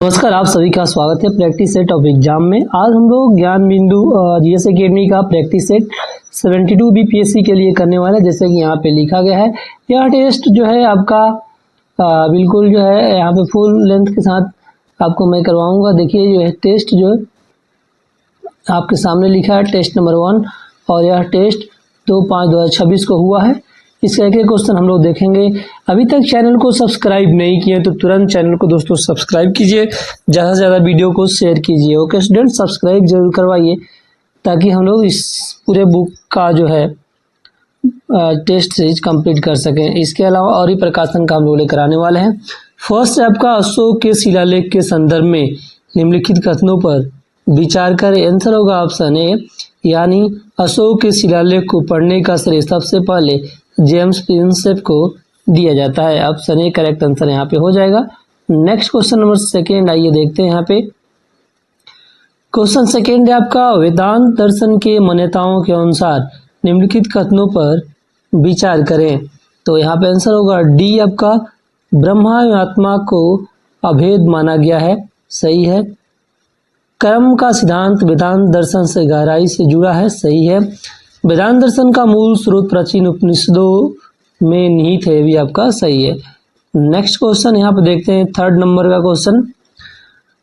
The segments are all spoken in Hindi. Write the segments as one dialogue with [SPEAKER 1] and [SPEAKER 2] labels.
[SPEAKER 1] नमस्कार, आप सभी का स्वागत है प्रैक्टिस सेट ऑफ एग्जाम में। आज हम लोग ज्ञान बिंदु जीएस एकेडमी का प्रैक्टिस सेट 72 बीपीएससी के लिए करने वाला है। जैसे कि यहाँ पे लिखा गया है, यह टेस्ट जो है आपका बिल्कुल जो है यहाँ पे फुल लेंथ के साथ आपको मैं करवाऊंगा। देखिए जो है टेस्ट जो है आपके सामने लिखा है टेस्ट नंबर 1 और यह टेस्ट 2/5/2026 को हुआ है। इसका एक एक क्वेश्चन हम लोग देखेंगे। अभी तक चैनल को सब्सक्राइब नहीं किए तो तुरंत चैनल को दोस्तों सब्सक्राइब कीजिए, ज़्यादा से ज़्यादा वीडियो को शेयर कीजिए। ओके स्टूडेंट, सब्सक्राइब जरूर करवाइए ताकि हम लोग इस पूरे बुक का जो है टेस्ट सीरीज कंप्लीट कर सकें। इसके अलावा और भी प्रकाशन का हम लोग लेकर आने वाले हैं। फर्स्ट आपका अशोक के शिलालेख के संदर्भ में निम्नलिखित कथनों पर विचार करें। आंसर होगा ऑप्शन ए, यानी अशोक के शिलालेख को पढ़ने का श्रेय सबसे पहले जेम्स प्रिंसेप को दिया जाता है। ऑप्शन ए करेक्ट आंसर यहाँ पे हो जाएगा। नेक्स्ट क्वेश्चन नंबर सेकेंड, आइए देखते हैं यहाँ पे। क्वेश्चन सेकेंड है आपका, वेदांत दर्शन के मान्यताओं के अनुसार निम्नलिखित कथनों पर विचार करें। तो यहाँ पे आंसर होगा डी, आपका ब्रह्मा एवं आत्मा को अभेद माना गया है, सही है। कर्म का सिद्धांत वेदांत दर्शन से गहराई से जुड़ा है, सही है। वेदांत दर्शन का मूल स्रोत प्राचीन उपनिषदों में निहित है, भी आपका सही है। नेक्स्ट क्वेश्चन यहाँ पे देखते हैं, थर्ड नंबर का क्वेश्चन।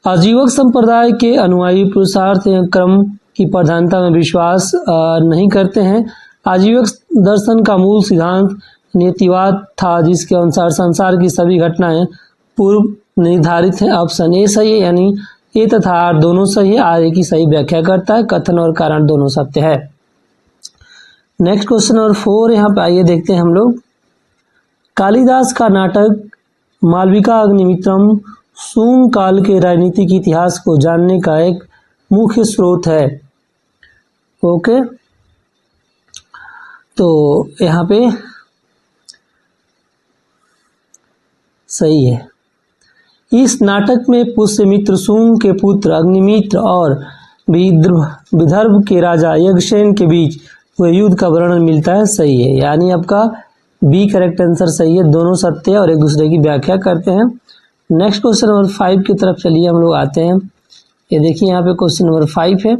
[SPEAKER 1] आजीवक संप्रदाय के अनुयायी पुरुषार्थ एवं कर्म की प्रधानता में विश्वास नहीं करते हैं। आजीवक दर्शन का मूल सिद्धांत नियतिवाद था, जिसके अनुसार संसार की सभी घटनाएं पूर्व निर्धारित हैं। ऑप्शन ए सही है, यानी ए तथा आर दोनों सही है। आर ए की सही व्याख्या करता है, कथन और कारण दोनों सत्य है। नेक्स्ट क्वेश्चन नंबर 4, यहाँ पे आइए देखते हैं हम लोग। कालिदास का नाटक मालविका अग्निमित्रम शुंग काल के राजनीतिक इतिहास को जानने का एक मुख्य स्रोत है। ओके, तो यहाँ पे सही है। इस नाटक में पुष्यमित्र शुंग के पुत्र अग्निमित्र और विदर्भ के राजा यज्ञसेन के बीच हुए युद्ध का वर्णन मिलता है, सही है। यानी आपका बी करेक्ट आंसर सही है, दोनों सत्य और एक दूसरे की व्याख्या करते हैं। नेक्स्ट क्वेश्चन नंबर 5 की तरफ चलिए हम लोग आते हैं। ये देखिए यहाँ पे क्वेश्चन नंबर 5 है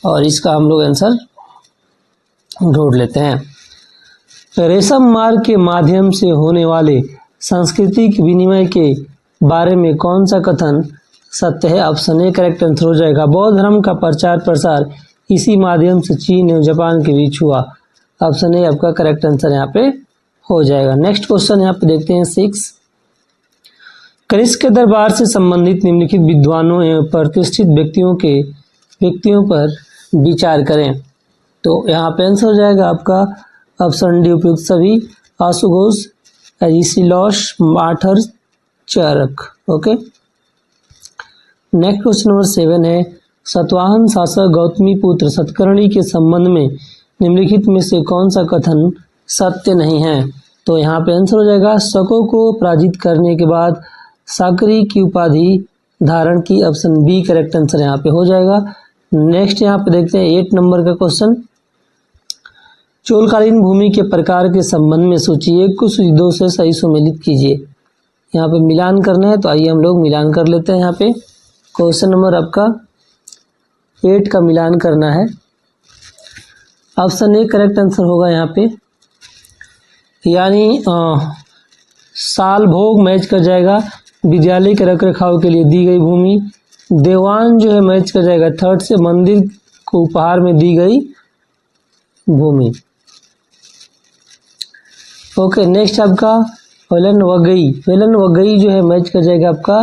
[SPEAKER 1] और इसका हम लोग आंसर ढूंढ लेते हैं। रेशम मार्ग के माध्यम से होने वाले सांस्कृतिक विनिमय के बारे में कौन सा कथन सत्य है? ऑप्शन ए करेक्ट आंसर हो जाएगा। बौद्ध धर्म का प्रचार प्रसार इसी माध्यम से चीन एवं जापान के बीच हुआ। ऑप्शन ए आपका करेक्ट आंसर यहाँ पे हो जाएगा। नेक्स्ट क्वेश्चन यहाँ पे देखते हैं 6। कनिष्क के दरबार से संबंधित निम्नलिखित विद्वानों एवं प्रतिष्ठित व्यक्तियों पर विचार करें। तो यहाँ पे आंसर हो जाएगा आपका ऑप्शन डी उपयुक्त सभी, आशुघोष, एजिसिलॉस, मार्टर, चरक। ओके, नेक्स्ट क्वेश्चन नंबर 7 है, सतवाहन शासक गौतमी पुत्र सतकर्णी के संबंध में निम्नलिखित में से कौन सा कथन सत्य नहीं है? तो यहाँ पे आंसर हो जाएगा शकों को पराजित करने के बाद साकरी की उपाधि धारण की। ऑप्शन बी करेक्ट आंसर यहाँ पे हो जाएगा। नेक्स्ट यहाँ पे देखते हैं 8 नंबर का क्वेश्चन। चोलकालीन भूमि के प्रकार के संबंध में सूची 1 को सूची 2 से सही सुमेलित कीजिए। यहाँ पे मिलान करना है, तो आइए हम लोग मिलान कर लेते हैं। यहाँ पे क्वेश्चन नंबर आपका 8 का मिलान करना है। ऑप्शन ए करेक्ट आंसर होगा यहाँ पे, यानी साल भोग मैच कर जाएगा विद्यालय के रख रखाव के लिए दी गई भूमि। देवान जो है मैच कर जाएगा थर्ड से मंदिर को उपहार में दी गई भूमि। ओके, नेक्स्ट आपका वेलन वगई जो है मैच कर जाएगा आपका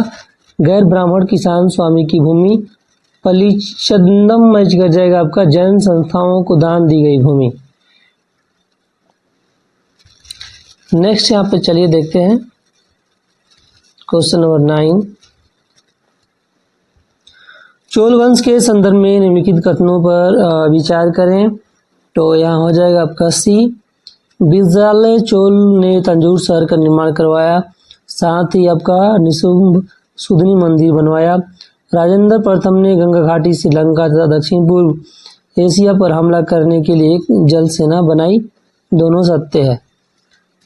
[SPEAKER 1] गैर ब्राह्मण किसान स्वामी की भूमि। पलिचंदम मैच कर जाएगा आपका जैन संस्थाओं को दान दी गई भूमि। नेक्स्ट यहाँ पे चलिए देखते हैं क्वेश्चन नंबर 9। चोल वंश के संदर्भ में निम्नलिखित कथनों पर विचार करें। तो यहाँ हो जाएगा आपका सी, विद्यालय चोल ने तंजौर शहर का निर्माण करवाया, साथ ही आपका निशुंभ सुधनी मंदिर बनवाया। राजेंद्र प्रथम ने गंगा घाटी, श्रीलंका तथा दक्षिण पूर्व एशिया पर हमला करने के लिए एक जल सेना बनाई। दोनों सत्य है,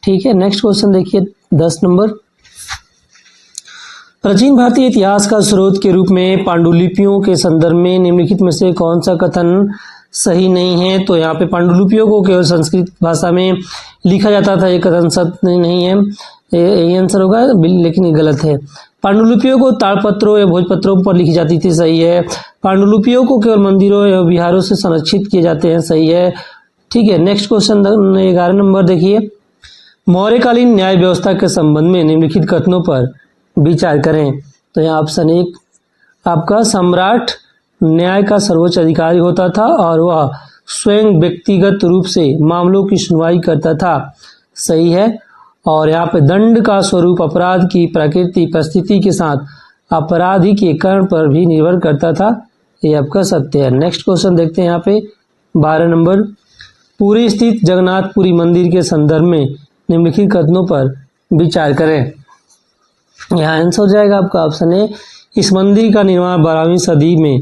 [SPEAKER 1] ठीक है। नेक्स्ट क्वेश्चन देखिए 10 नंबर। प्राचीन भारतीय इतिहास का स्रोत के रूप में पांडुलिपियों के संदर्भ में निम्नलिखित में से कौन सा कथन सही नहीं है? तो यहाँ पे पांडुलिपियों को केवल संस्कृत भाषा में लिखा जाता था, ये कथन सत्य नहीं है, यही आंसर होगा, लेकिन ये गलत है। पांडुलिपियों को ताड़पत्रों या भोजपत्रों पर लिखी जाती थी, सही है। पांडुलिपियों को केवल मंदिरों या विहारों से संरक्षित किए जाते हैं, सही है। ठीक है, नेक्स्ट क्वेश्चन 11 नंबर देखिए। मौर्यकालीन न्याय व्यवस्था के संबंध में निम्नलिखित कथनों पर विचार करें। तो यहाँ ऑप्शन 1 आपका सम्राट न्याय का सर्वोच्च अधिकारी होता था और वह स्वयं व्यक्तिगत रूप से मामलों की सुनवाई करता था, सही है। और यहाँ पे दंड का स्वरूप अपराध की प्रकृति परिस्थिति के साथ अपराधी के कारण पर भी निर्भर करता था, ये आपका सत्य है। नेक्स्ट क्वेश्चन देखते हैं यहाँ पे 12 नंबर। पुरी स्थित जगन्नाथपुरी मंदिर के संदर्भ में निम्नलिखित कथनों पर विचार करें। यहाँ आंसर हो जाएगा आपका ऑप्शन ए। इस मंदिर का निर्माण 12वीं सदी में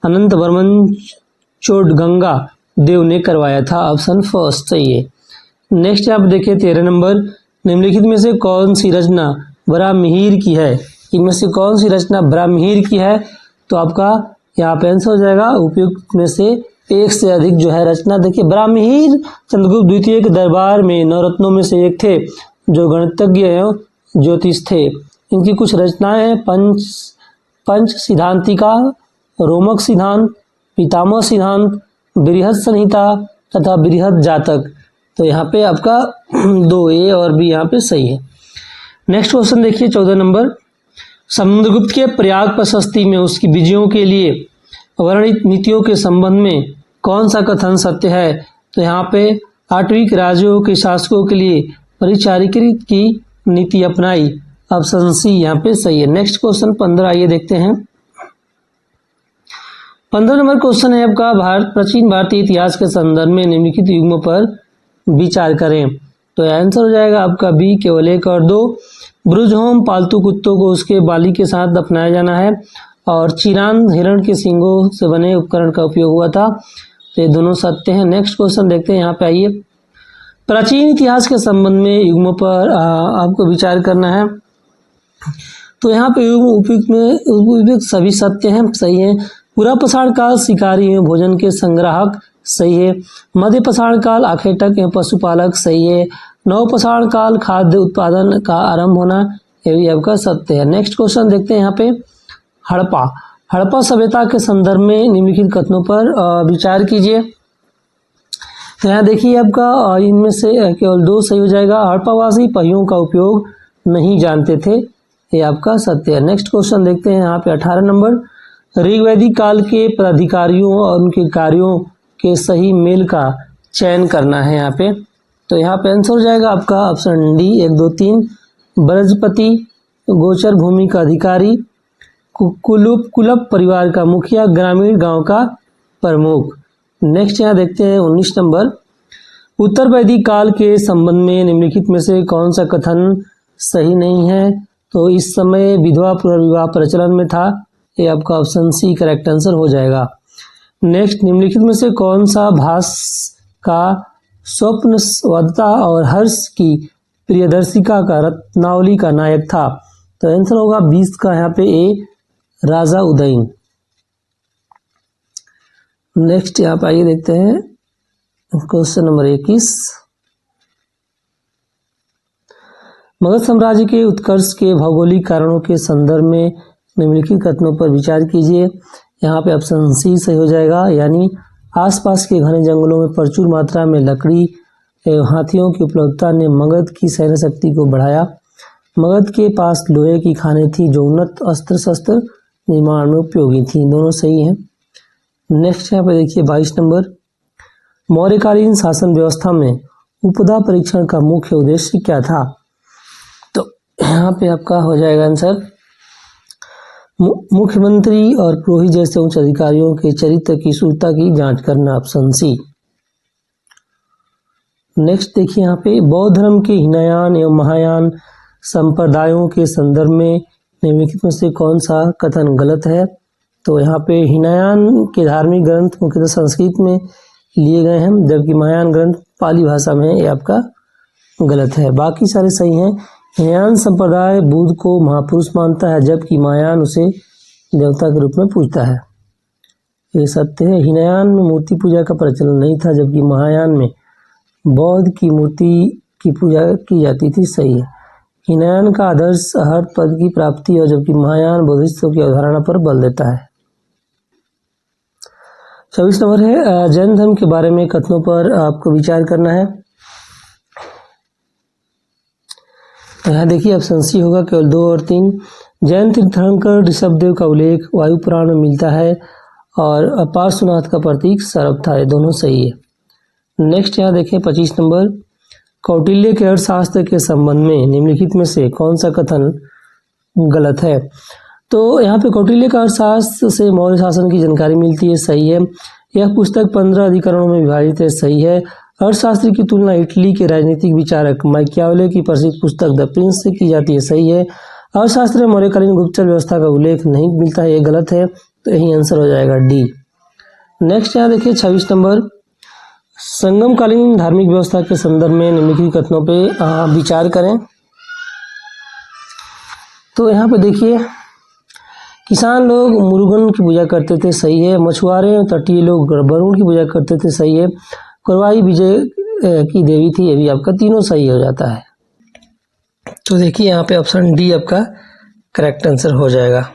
[SPEAKER 1] अनंत वर्मन चोडगंगा देव ने करवाया था, ऑप्शन फर्स्ट सही है। नेक्स्ट आप देखिए 13 नंबर। निम्नलिखित में से कौन सी रचना बराहमिहिर की है? इनमें से कौन सी रचना बराहमिहिर की है? तो आपका यहाँ पे आंसर हो जाएगा उपयुक्त में से एक से अधिक जो है रचना। देखिए बराहमिहिर चंद्रगुप्त द्वितीय के दरबार में नवरत्नों में से एक थे, जो गणितज्ञ एवं ज्योतिष थे। इनकी कुछ रचनाएं हैं पंच सिद्धांतिका, रोमक सिद्धांत, पितामह सिद्धांत, बृहद संहिता तथा बृहद जातक। तो यहाँ पे आपका 2 ए और बी यहाँ पे सही है। नेक्स्ट क्वेश्चन देखिए 14 नंबर। समुद्रगुप्त के प्रयाग प्रशस्ति में उसकी विजयों के लिए वर्णित नीतियों के संबंध में कौन सा कथन सत्य है? तो यहाँ पे 8वीं राज्यों के शासकों के लिए परिचारिकृत की नीति अपनाई, ऑप्शन सी यहाँ पे सही है। नेक्स्ट क्वेश्चन 15 आइए देखते हैं। 15 नंबर क्वेश्चन है आपका प्राचीन भारतीय इतिहास के संदर्भ में निम्नलिखित युग्मों पर विचार करें। तो आंसर हो जाएगा आपका बी केवल 1 और 2। ब्रुजहोम पालतू कुत्तों को उसके बाली के साथ दफनाया जाना है, और चिरांद हिरण के सींगों से बने उपकरण का उपयोग हुआ था, तो ये दोनों सत्य हैं। नेक्स्ट क्वेश्चन देखते हैं, यहाँ पे आइए। प्राचीन इतिहास के संबंध में युग्मों पर आपको विचार करना है। तो यहाँ पे उपयुक्त सभी सत्य हैं, सही है। पूरा पाषाण काल शिकारी एवं भोजन के संग्राहक, सही है। मध्य पाषाण काल आखेटक एवं पशुपालक, सही है। नव पाषाण काल खाद्य उत्पादन का आरंभ होना, ये भी आपका सत्य है। नेक्स्ट क्वेश्चन देखते हैं यहाँ पे। हड़प्पा सभ्यता के संदर्भ में निम्नलिखित कथनों पर विचार कीजिए। तो यहाँ देखिए आपका इनमें से केवल 2 सही हो जाएगा। हड़प्पावासी पहियों का उपयोग नहीं जानते थे, ये आपका सत्य है। नेक्स्ट क्वेश्चन देखते हैं यहाँ पे 18 नंबर। ऋग्वैदिक काल के पदाधिकारियों और उनके कार्यों के सही मेल का चयन करना है यहाँ पे। तो यहाँ पे आंसर हो जाएगा आपका ऑप्शन डी 1, 2, 3। ब्रजपति, गोचर भूमि का अधिकारी, कुलप परिवार का मुखिया, ग्रामीण गांव का प्रमुख। नेक्स्ट यहाँ देखते हैं 19 नंबर। उत्तर वैदिक काल के संबंध में निम्नलिखित में से कौन सा कथन सही नहीं है? तो इस समय विधवा पुनर्विवाह प्रचलन में था, ये आपका ऑप्शन सी करेक्ट आंसर हो जाएगा। नेक्स्ट, निम्नलिखित में से कौन सा भास का स्वप्नवदता और हर्ष की प्रियदर्शिका का रत्नावली का नायक था? तो आंसर होगा 20 का यहाँ पे ए, राजा उदयन। नेक्स्ट यहाँ पे आइए देखते हैं क्वेश्चन नंबर 21। मगध साम्राज्य के उत्कर्ष के भौगोलिक कारणों के संदर्भ में निम्नलिखित कथनों पर विचार कीजिए। यहाँ पे ऑप्शन सी सही हो जाएगा, यानी आसपास के घने जंगलों में प्रचुर मात्रा में लकड़ी एवं हाथियों की उपलब्धता ने मगध की सैन्य शक्ति को बढ़ाया। मगध के पास लोहे की खानें थी जो उन्नत अस्त्र शस्त्र निर्माण में उपयोगी थी, दोनों सही हैं। नेक्स्ट यहाँ पे देखिए 22 नंबर। मौर्यकालीन शासन व्यवस्था में उपदा परीक्षण का मुख्य उद्देश्य क्या था? तो यहाँ पे आपका हो जाएगा आंसर मुख्यमंत्री और पुरोहित जैसे उच्च अधिकारियों के चरित्र की शुद्धता की जांच करना, ऑप्शन सी। नेक्स्ट देखिए यहाँ पे बौद्ध धर्म के हीनयान एवं महायान संप्रदायों के संदर्भ में निम्नलिखित में से कौन सा कथन गलत है? तो यहाँ पे हीनयान के धार्मिक ग्रंथ मुख्यतः संस्कृत में लिए गए हैं, जबकि महायान ग्रंथ पाली भाषा में है, ये आपका गलत है। बाकी सारे सही हैं। हिनयान संप्रदाय बुद्ध को महापुरुष मानता है, जबकि महायान उसे देवता के रूप में पूजता है। ये सत्य है। हिनयान में मूर्ति पूजा का प्रचलन नहीं था, जबकि महायान में बौद्ध की मूर्ति की पूजा की जाती थी। सही है। हिनयान का आदर्श हर पद की प्राप्ति और जबकि महायान बोधिसत्व की अवधारणा पर बल देता है। 24 नंबर है जैन धर्म के बारे में कथनों पर आपको विचार करना है। यहाँ देखिए ऑप्शन सी होगा केवल 2 और 3। जैन तीर्थंकर ऋषभदेव का उल्लेख वायु पुराण में मिलता है और पार्श्वनाथ का प्रतीक सर्प था। ये दोनों सही है। नेक्स्ट यहाँ देखें 25 नंबर, कौटिल्य के अर्थशास्त्र के संबंध में निम्नलिखित में से कौन सा कथन गलत है। तो यहाँ पे कौटिल्य का अर्थशास्त्र से मौर्य शासन की जानकारी मिलती है। सही है। यह पुस्तक 15 अधिकरणों में विभाजित है। सही है। अर्थशास्त्र की तुलना इटली के राजनीतिक विचारक मैकियावेली की प्रसिद्ध पुस्तक द प्रिंस से की जाती है। सही है। अर्थशास्त्र में मौर्यकालीन गुप्तचर व्यवस्था का उल्लेख नहीं मिलता है। ये गलत है। तो यही आंसर हो जाएगा डी। नेक्स्ट यहाँ देखिए 26 नंबर, संगमकालीन धार्मिक व्यवस्था के संदर्भ में निम्नलिखित कथनों पे विचार करें। तो यहाँ पे देखिए किसान लोग मुरुगन की पूजा करते थे। सही है। मछुआरे और तटीय लोग वरुण की पूजा करते थे। सही है। कुरवाई विजय की देवी थी। ये भी आपका तीनों सही हो जाता है। तो देखिए यहाँ पे ऑप्शन डी आपका करेक्ट आंसर हो जाएगा।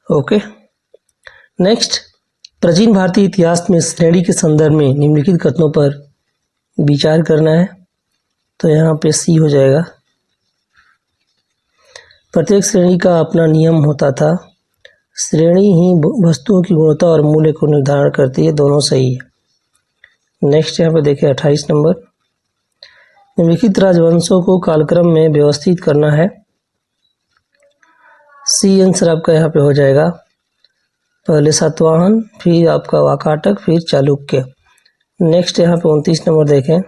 [SPEAKER 1] ओके। नेक्स्ट, प्राचीन भारतीय इतिहास में श्रेणी के संदर्भ में निम्नलिखित कथनों पर विचार करना है। तो यहाँ पे सी हो जाएगा। प्रत्येक श्रेणी का अपना नियम होता था। श्रेणी ही वस्तुओं की गुणवत्ता और मूल्य को निर्धारण करती है। दोनों सही है। नेक्स्ट यहाँ पे देखिए 28 नंबर, निम्नलिखित राजवंशों को कालक्रम में व्यवस्थित करना है। सी आंसर आपका यहाँ पे हो जाएगा। पहले सातवाहन, फिर आपका वाकाटक, फिर चालुक्य। नेक्स्ट यहाँ पे 29 नंबर देखें,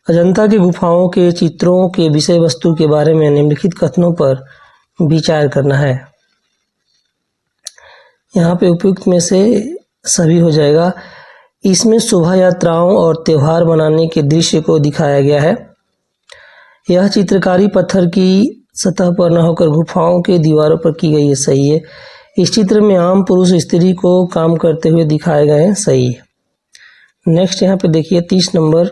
[SPEAKER 1] अजंता की गुफाओं के चित्रों के विषय वस्तु के बारे में निम्नलिखित कथनों पर विचार करना है। यहाँ पे उपयुक्त में से सभी हो जाएगा। इसमें शोभा यात्राओं और त्योहार मनाने के दृश्य को दिखाया गया है। यह चित्रकारी पत्थर की सतह पर न होकर गुफाओं के दीवारों पर की गई है। सही है। इस चित्र में आम पुरुष स्त्री को काम करते हुए दिखाए गए हैं। सही है। नेक्स्ट यहाँ पे देखिए 30 नंबर,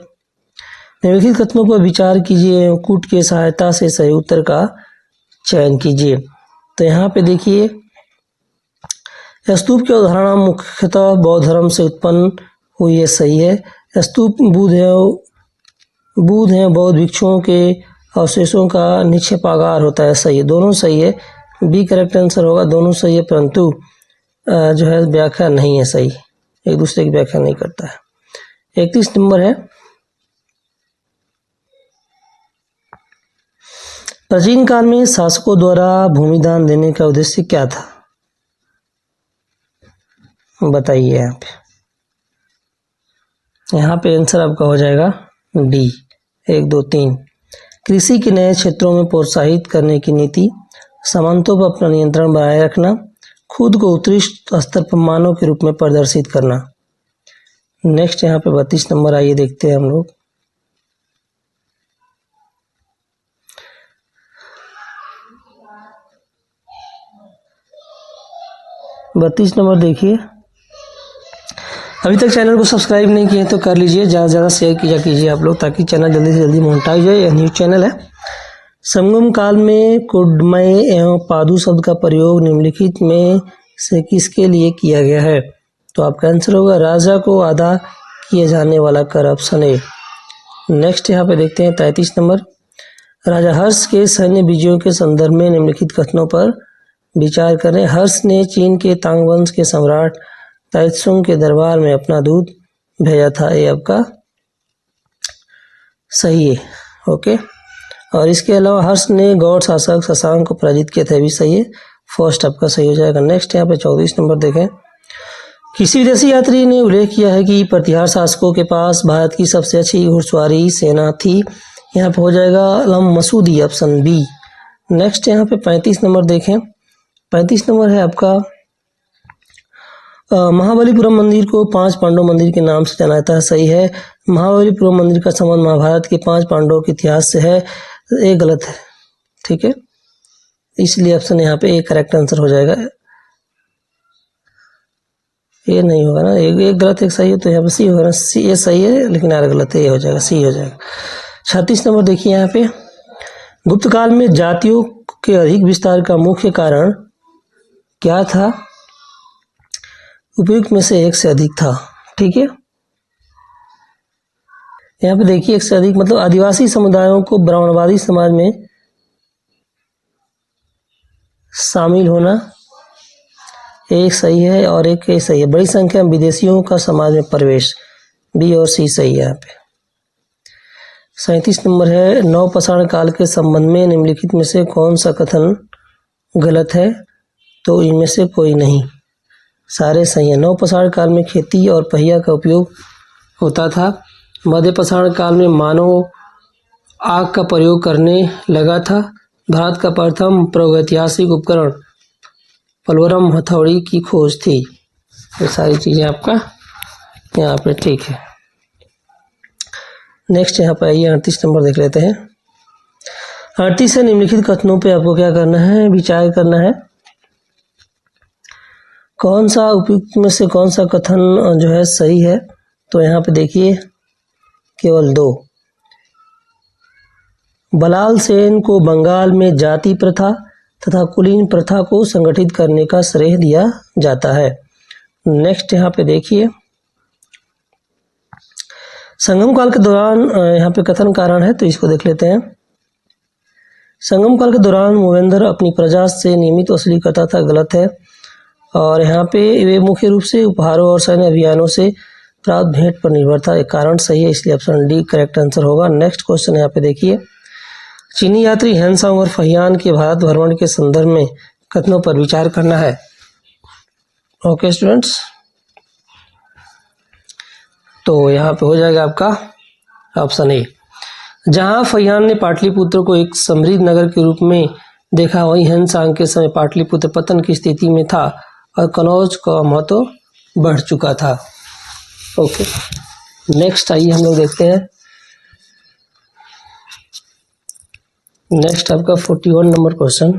[SPEAKER 1] निम्नलिखित कथनों पर विचार कीजिए, कूट की सहायता से सही उत्तर का चयन कीजिए। तो यहाँ पे देखिए स्तूप की अवधारणा मुख्यतः बौद्ध धर्म से उत्पन्न हुई है। सही है। स्तूप बुद्ध है बौद्ध भिक्षुओं के अवशेषों का निक्षेपागार होता है। सही है। दोनों सही है। बी करेक्ट आंसर होगा। दोनों सही है, परंतु जो है व्याख्या नहीं है सही, एक दूसरे की व्याख्या नहीं करता है। 31 नंबर है, प्राचीन काल में शासकों द्वारा भूमिदान देने का उद्देश्य क्या था। बताइए। यहाँ पे आंसर आपका हो जाएगा डी 1 2 3। कृषि के नए क्षेत्रों में प्रोत्साहित करने की नीति, सामंतों पर अपना नियंत्रण बनाए रखना, खुद को उत्कृष्ट स्तर पर मानव के रूप में प्रदर्शित करना। नेक्स्ट यहाँ पे 32 नंबर, आइए देखते हैं हम लोग। बत्तीस नंबर देखिए, अभी तक चैनल को सब्सक्राइब नहीं किए तो कर लीजिए, ज़्यादा से ज़्यादा शेयर किया कीजिए आप लोग, ताकि चैनल जल्दी से जल्दी मोनेटाइज हो। यह न्यूज चैनल है। संगम काल में कुडमय एवं पादु शब्द का प्रयोग निम्नलिखित में से किसके लिए किया गया है। तो आपका आंसर होगा राजा को अदा किए जाने वाला कर, ऑप्शन ए। नेक्स्ट यहाँ पे देखते हैं 33 नंबर, राजा हर्ष के सैन्य विजयों के संदर्भ में निम्नलिखित कथनों पर विचार करें। हर्ष ने चीन के तांग वंश के सम्राट ताइत्सुंग के दरबार में अपना दूत भेजा था। ये आपका सही है। ओके। और इसके अलावा हर्ष ने गौड़ शासक शशांक को पराजित किया था। भी सही है। फर्स्ट आपका सही हो जाएगा। नेक्स्ट यहाँ पे 34 नंबर देखें, किसी विदेशी यात्री ने उल्लेख किया है कि प्रतिहार शासकों के पास भारत की सबसे अच्छी घुड़सवारी सेना थी। यहाँ पे हो जाएगा अलम मसूदी, ऑप्शन बी। नेक्स्ट यहाँ पे 35 नंबर देखें। 35 नंबर है आपका, महाबलीपुरम मंदिर को 5 पांडव मंदिर के नाम से जाना जाता है। सही है। महाबलीपुरम मंदिर का संबंध महाभारत के 5 पांडवों के इतिहास से है। ये गलत है, ठीक है, इसलिए ऑप्शन यहाँ पे ए करेक्ट आंसर हो जाएगा। ये नहीं होगा ना, एक गलत एक सही है, तो यहाँ पे सी होगा ना, सी ये सही है लेकिन यार गलत है, ये हो जाएगा, सी हो जाएगा। 36 नंबर देखिए यहाँ पे, गुप्त काल में जातियों के अधिक विस्तार का मुख्य कारण क्या था? उपयुक्त में से एक से अधिक था, ठीक है। यहाँ पे देखिए एक से अधिक मतलब आदिवासी समुदायों को ब्राह्मणवादी समाज में शामिल होना, एक सही है और एक सही है। बड़ी संख्या में विदेशियों का समाज में प्रवेश, बी और सी सही है यहाँ पे। 37 नंबर है, नवपाषाण काल के संबंध में निम्नलिखित में से कौन सा कथन गलत है? तो इनमें से कोई नहीं, सारे सही हैं। नवपाषाण काल में खेती और पहिया का उपयोग होता था। मध्यपाषाण काल में मानव आग का प्रयोग करने लगा था। भारत का प्रथम प्रागैतिहासिक उपकरण पलवरम हथौड़ी की खोज थी। ये सारी चीज़ें आपका यहाँ पे ठीक है। नेक्स्ट यहाँ पे आइए 38 नंबर देख लेते हैं। 38 से निम्नलिखित कथनों पे आपको क्या करना है? विचार करना है। कौन सा उपयुक्त में से कौन सा कथन जो है सही है? तो यहाँ पे देखिए केवल दो। बलाल सेन को बंगाल में जाति प्रथा तथा कुलीन प्रथा को संगठित करने का श्रेय दिया जाता है। नेक्स्ट यहाँ पे देखिए, संगम काल के दौरान यहाँ पे कथन कारण है, तो इसको देख लेते हैं। संगम काल के दौरान मूवेंद्र अपनी प्रजा से नियमित वसूली करता था, गलत है। और यहाँ पे वे मुख्य रूप से उपहारों और सैन्य अभियानों से प्राप्त भेंट पर निर्भर था, एक कारण सही है, इसलिए ऑप्शन डी करेक्ट आंसर होगा। नेक्स्ट क्वेश्चन यहाँ पे देखिए, चीनी यात्री हेनसांग और फहियान के भारत भ्रमण के संदर्भ में कथनों पर विचार करना है। ओके स्टूडेंट्स, तो यहाँ पे हो जाएगा आपका ऑप्शन ए। जहाँ फहियान ने पाटलिपुत्र को एक समृद्ध नगर के रूप में देखा, वहीं हेनसांग के समय पाटलिपुत्र पतन की स्थिति में था और कनौज का महत्व बढ़ चुका था। ओके, नेक्स्ट आइए हम लोग देखते हैं। नेक्स्ट आपका 41 नंबर क्वेश्चन,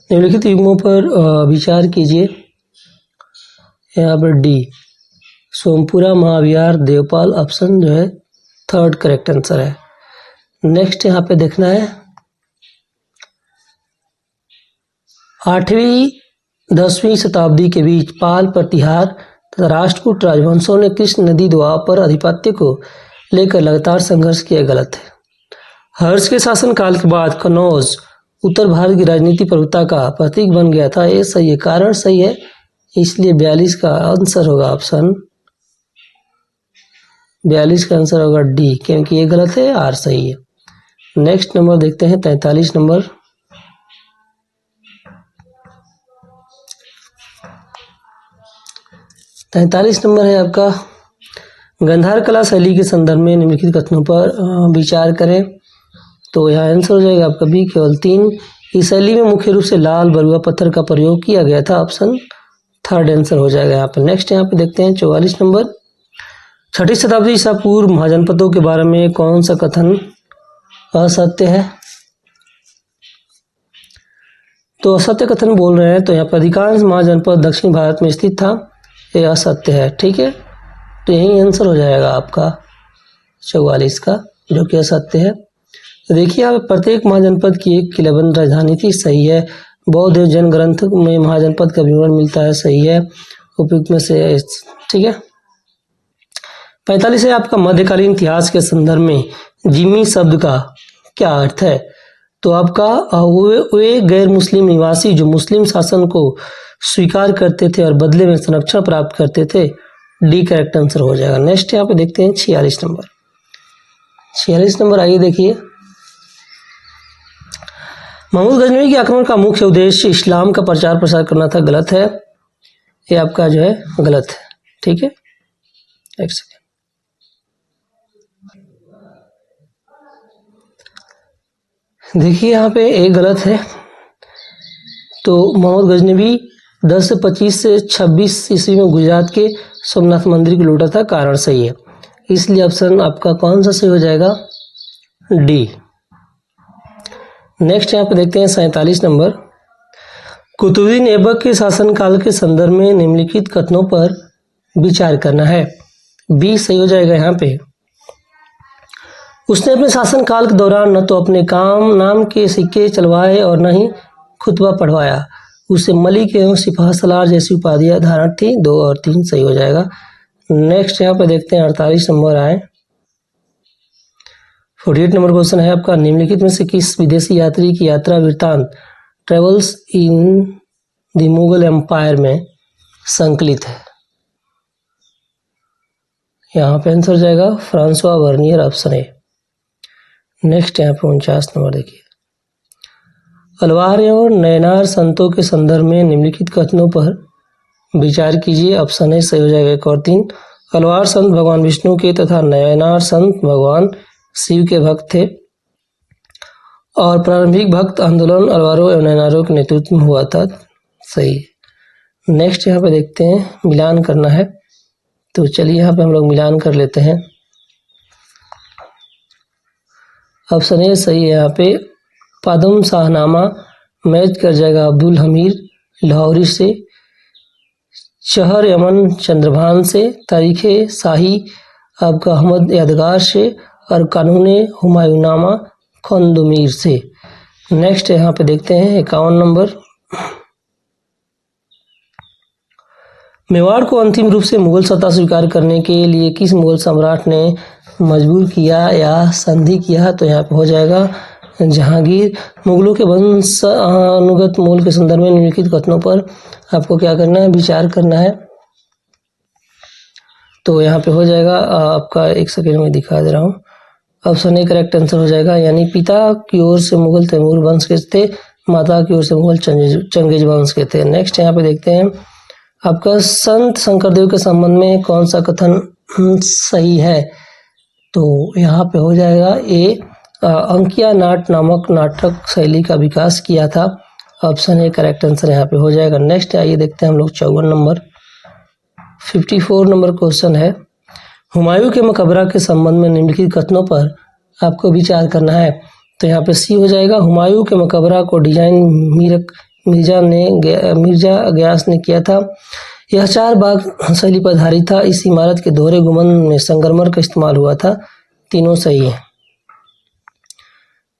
[SPEAKER 1] निम्नलिखित युग्मों पर विचार कीजिए। यहाँ पर डी सोमपुरा महाविहार देवपाल ऑप्शन जो है थर्ड करेक्ट आंसर है। नेक्स्ट यहाँ पे देखना है, 8वीं-10वीं शताब्दी के बीच पाल प्रतिहार तथा राष्ट्रकूट राजवंशों ने कृष्ण नदी दोआब पर अधिपत्य को लेकर लगातार संघर्ष किया, गलत है। हर्ष के शासन काल के बाद कनौज उत्तर भारत की राजनीति प्रभुता का प्रतीक बन गया था, ये सही है, कारण सही है, इसलिए 42 का आंसर होगा ऑप्शन 42 का आंसर होगा डी, क्योंकि ये गलत है, आर सही है। नेक्स्ट नंबर देखते हैं 43 नंबर। तैंतालीस नंबर है आपका, गंधार कला शैली के संदर्भ में निम्नलिखित कथनों पर विचार करें। तो यहाँ आंसर हो जाएगा आपका बी, केवल 3। इस शैली में मुख्य रूप से लाल बलुआ पत्थर का प्रयोग किया गया था, ऑप्शन थर्ड आंसर हो जाएगा यहाँ पर। नेक्स्ट यहाँ पे देखते हैं 44 नंबर, 6ठी शताब्दी ईसा पूर्व महाजनपदों के बारे में कौन सा कथन असत्य है? तो असत्य कथन बोल रहे हैं, तो यहाँ पर अधिकांश महाजनपद दक्षिण भारत में स्थित था, ये असत्य है, ठीक है। तो यही आंसर हो जाएगा आपका 44 का, जो कि असत्य है। तो देखिए आप, प्रत्येक महाजनपद की एक किलेबंद राजधानी थी, सही है। बौद्ध जन ग्रंथ में महाजनपद का विवरण मिलता है, सही है, उपयुक्त में से, ठीक है। 45 है आपका, मध्यकालीन इतिहास के संदर्भ में जिमी शब्द का क्या अर्थ है? तो आपका वे गैर मुस्लिम निवासी जो मुस्लिम शासन को स्वीकार करते थे और बदले में संरक्षण प्राप्त करते थे, डी करेक्ट आंसर हो जाएगा। नेक्स्ट यहाँ पे देखते हैं 46 नंबर। 46 नंबर आइए देखिए, महमूद गजनवी के आक्रमण का मुख्य उद्देश्य इस्लाम का प्रचार प्रसार करना था, गलत है, ये आपका जो है गलत है, ठीक है। एक सेकेंड, देखिए यहाँ पे एक गलत है। तो महमूद गजनवी 10 से 25 से 26 ईस्वी में गुजरात के सोमनाथ मंदिर को लूटा था, कारण सही है। इसलिए ऑप्शन आपका कौन सा सही हो जाएगा, डी। नेक्स्ट यहाँ पे देखते हैं 47 नंबर। कुतुबुद्दीन ऐबक के शासनकाल के संदर्भ में निम्नलिखित कथनों पर विचार करना है। बी सही हो जाएगा यहाँ पे। उसने अपने शासनकाल के दौरान न तो अपने नाम के सिक्के चलवाए और न ही खुतबा पढ़वाया। उसे मलिक एवं सिपाह सलार जैसी उपाधियां धारण थी। 2 और 3 सही हो जाएगा। नेक्स्ट यहाँ पे देखते हैं 48 नंबर आए। 48 नंबर क्वेश्चन है आपका, निम्नलिखित में से किस विदेशी यात्री की यात्रा वृत्तांत travels in the Mughal empire में संकलित है। यहाँ पे आंसर हो जाएगा Francois Bernier, option A. Next यहाँ पे 49 नंबर देखिए। अलवार एवं नयनार संतों के संदर्भ में निम्नलिखित कथनों पर विचार कीजिए। ऑप्शन ए सही हो जाएगा 1 और 3। अलवार संत भगवान विष्णु के तथा नयनार संत भगवान शिव के भक्त थे और प्रारंभिक भक्त आंदोलन अलवारों एवं नयनारों के नेतृत्व में हुआ था। सही। नेक्स्ट यहाँ पे देखते हैं, मिलान करना है, तो चलिए यहाँ पे हम लोग मिलान कर लेते हैं। ऑप्शन ए सही है यहाँ पे। पादम शाहनामा मैच कर जाएगा अब्दुल हमीर लाहौरी से, शहर यमन चंद्रभान से, तारीखे शाही आपका अहमद यादगार से और कानूने हुमायूंनामा खंदुमीर से। नेक्स्ट यहाँ पे देखते हैं 51 नंबर। मेवाड़ को अंतिम रूप से मुगल सत्ता स्वीकार करने के लिए किस मुगल सम्राट ने मजबूर किया या संधि किया? तो यहाँ पे हो जाएगा जहांगीर। मुगलों के वंश अनुगत मूल के संदर्भ में निम्नलिखित कथनों पर आपको क्या करना है, विचार करना है। तो यहाँ पे हो जाएगा आपका, एक सेकेंड में दिखा दे रहा हूँ। ऑप्शन ए करेक्ट आंसर हो जाएगा, यानी पिता की ओर से मुगल तैमूर वंश के थे, माता की ओर से मुगल चंगेज वंश के थे। नेक्स्ट यहाँ पे देखते हैं आपका, संत शंकरदेव के संबंध में कौन सा कथन सही है? तो यहाँ पे हो जाएगा ए, अंकिया नाट नामक नाटक शैली का विकास किया था। ऑप्शन ए करेक्ट आंसर यहाँ पे हो जाएगा। नेक्स्ट आइए देखते हैं हम लोग 54 नंबर। 54 नंबर क्वेश्चन है, हुमायूं के मकबरा के संबंध में निम्नलिखित कथनों पर आपको विचार करना है। तो यहाँ पे सी हो जाएगा, हुमायूं के मकबरा को डिजाइन मिर्जा गयास ने किया था। यह 4 बाग शैली पर आधारित था। इस इमारत के दोहरे गुंबद में संगमरमर का इस्तेमाल हुआ था। तीनों सही है।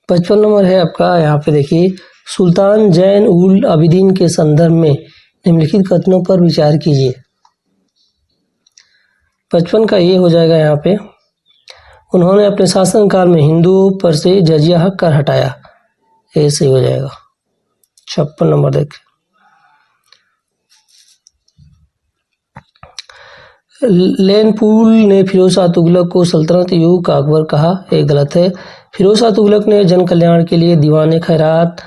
[SPEAKER 1] 55 नंबर है आपका, यहाँ पे देखिए, सुल्तान जैन उल आबिदीन के संदर्भ में निम्नलिखित कथनों पर विचार कीजिए। 55 का ये हो जाएगा यहाँ पे, उन्होंने अपने शासनकाल में हिंदुओं पर से जजिया हक कर हटाया। ये सही हो जाएगा। 56 नंबर देखिए, लेनपूल ने फिरोज शाह तुगलक को सल्तनत युग का अकबर कहा। ये गलत है। फिरोज शाह तुगलक ने जन कल्याण के लिए दीवाने खैरात,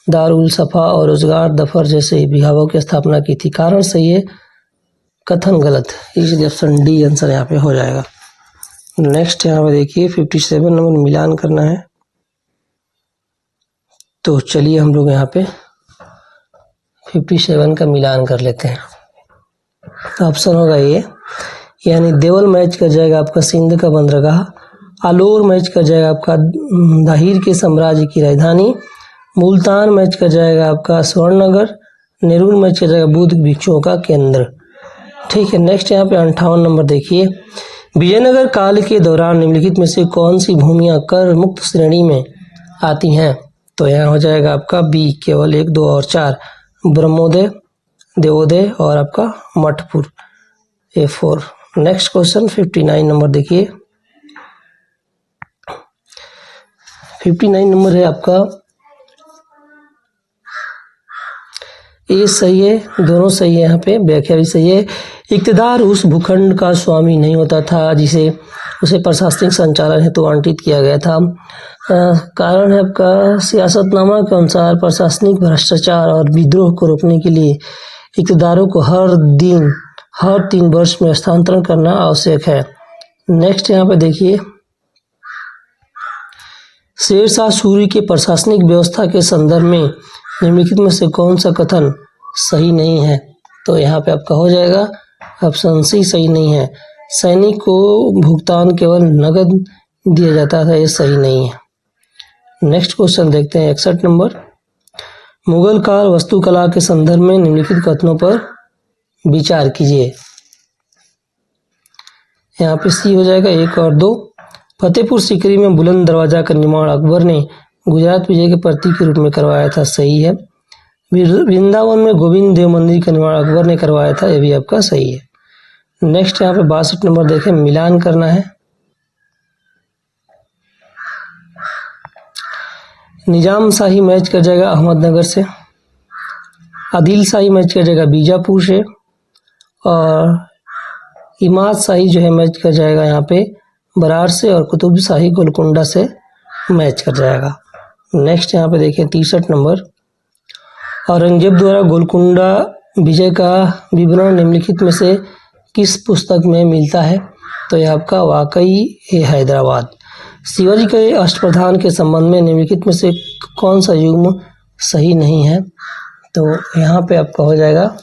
[SPEAKER 1] दारुल सफा और रोजगार दफर जैसे विभागों की स्थापना की थी। कारण सही है, कथन गलत है, इसलिए ऑप्शन डी आंसर यहाँ पे हो जाएगा। नेक्स्ट यहाँ पे देखिए 57 नंबर, मिलान करना है। तो चलिए हम लोग यहाँ पे 57 का मिलान कर लेते हैं। ऑप्शन होगा ये, यानी देवल मैच कर जाएगा आपका सिंध का बंदरगाह, आलोर मैच कर जाएगा आपका दाहिर के साम्राज्य की राजधानी, मुल्तान मैच कर जाएगा आपका स्वर्णनगर, नेरुल मैच कर जाएगा बुद्ध भिक्षुओं का केंद्र। ठीक है। नेक्स्ट यहाँ पे 58 नंबर देखिए, विजयनगर काल के दौरान निम्नलिखित में से कौन सी भूमियां कर मुक्त श्रेणी में आती हैं? तो यहाँ हो जाएगा आपका बी, केवल 1, 2 और 4, ब्रह्मोदय, देवोदय और आपका मठपुर। A4। नेक्स्ट क्वेश्चन 59 नंबर देखिए, 59 नंबर है आपका, ए सही है, दोनों सही है, यहाँ पे व्याख्या भी सही है। इक्तदार उस भूखंड का स्वामी नहीं होता था जिसे उसे प्रशासनिक संचालन हेतु आवंटित किया गया था। कारण है आपका, सियासतनामा के अनुसार प्रशासनिक भ्रष्टाचार और विद्रोह को रोकने के लिए इक्तदारों को हर 3 वर्ष में हस्तांतरण करना आवश्यक है। नेक्स्ट यहाँ पे देखिए, शेरशाह सूरी के प्रशासनिक व्यवस्था के संदर्भ में निम्नलिखित में से कौन सा कथन सही नहीं है? तो यहाँ पे आपका हो जाएगा ऑप्शन सी सही नहीं है। सैनिक को भुगतान केवल नगद दिया जाता था, ये सही नहीं है। नेक्स्ट क्वेश्चन देखते हैं 61 नंबर। मुगल काल वास्तुकला के संदर्भ में निम्नलिखित कथनों पर विचार कीजिए। यहाँ पे सी हो जाएगा 1 और 2। फतेहपुर सीकरी में बुलंद दरवाजा का निर्माण अकबर ने गुजरात विजय के प्रतीक के रूप में करवाया था, सही है। वृंदावन में गोविंद देव मंदिर का निर्माण अकबर ने करवाया था, यह भी आपका सही है। नेक्स्ट यहाँ पे 62 नंबर देखें, मिलान करना है। निजाम शाही मैच कर जाएगा अहमदनगर से, आदिल शाही मैच कर जाएगा बीजापुर से, और इमाद शाही जो है मैच कर जाएगा यहाँ पे बरार से, और कुतुब शाही गोलकुंडा से मैच कर जाएगा। नेक्स्ट यहाँ पे देखें 63 नंबर। औरंगजेब द्वारा गोलकुंडा विजय का विवरण निम्नलिखित में से किस पुस्तक में मिलता है? तो यह आपका वाकई है हैदराबाद। शिवाजी के अष्टप्रधान के संबंध में निम्नलिखित में से कौन सा युग्म सही नहीं है? तो यहाँ पे आपका हो जाएगा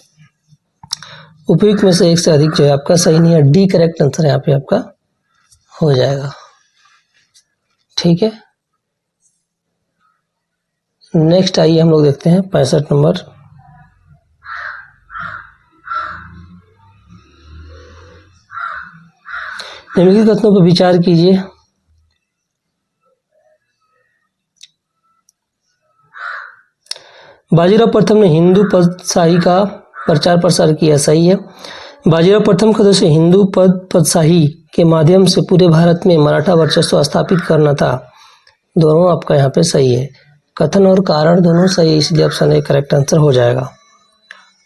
[SPEAKER 1] उपयुक्त में से एक से अधिक जो है आपका सही नहीं है, डी करेक्ट आंसर यहाँ पे आपका हो जाएगा। ठीक है, नेक्स्ट आइए हम लोग देखते हैं 65 नंबर। निम्नलिखित कथनों पर विचार कीजिए। बाजीराव प्रथम ने हिंदू पदशाही का प्रचार प्रसार किया, सही है। बाजीराव प्रथम का उद्देश्य हिंदू पदशाही के माध्यम से पूरे भारत में मराठा वर्चस्व स्थापित करना था, दोनों आपका यहाँ पे सही है। कथन और कारण दोनों सही है, इसलिए ऑप्शन ए करेक्ट आंसर हो जाएगा।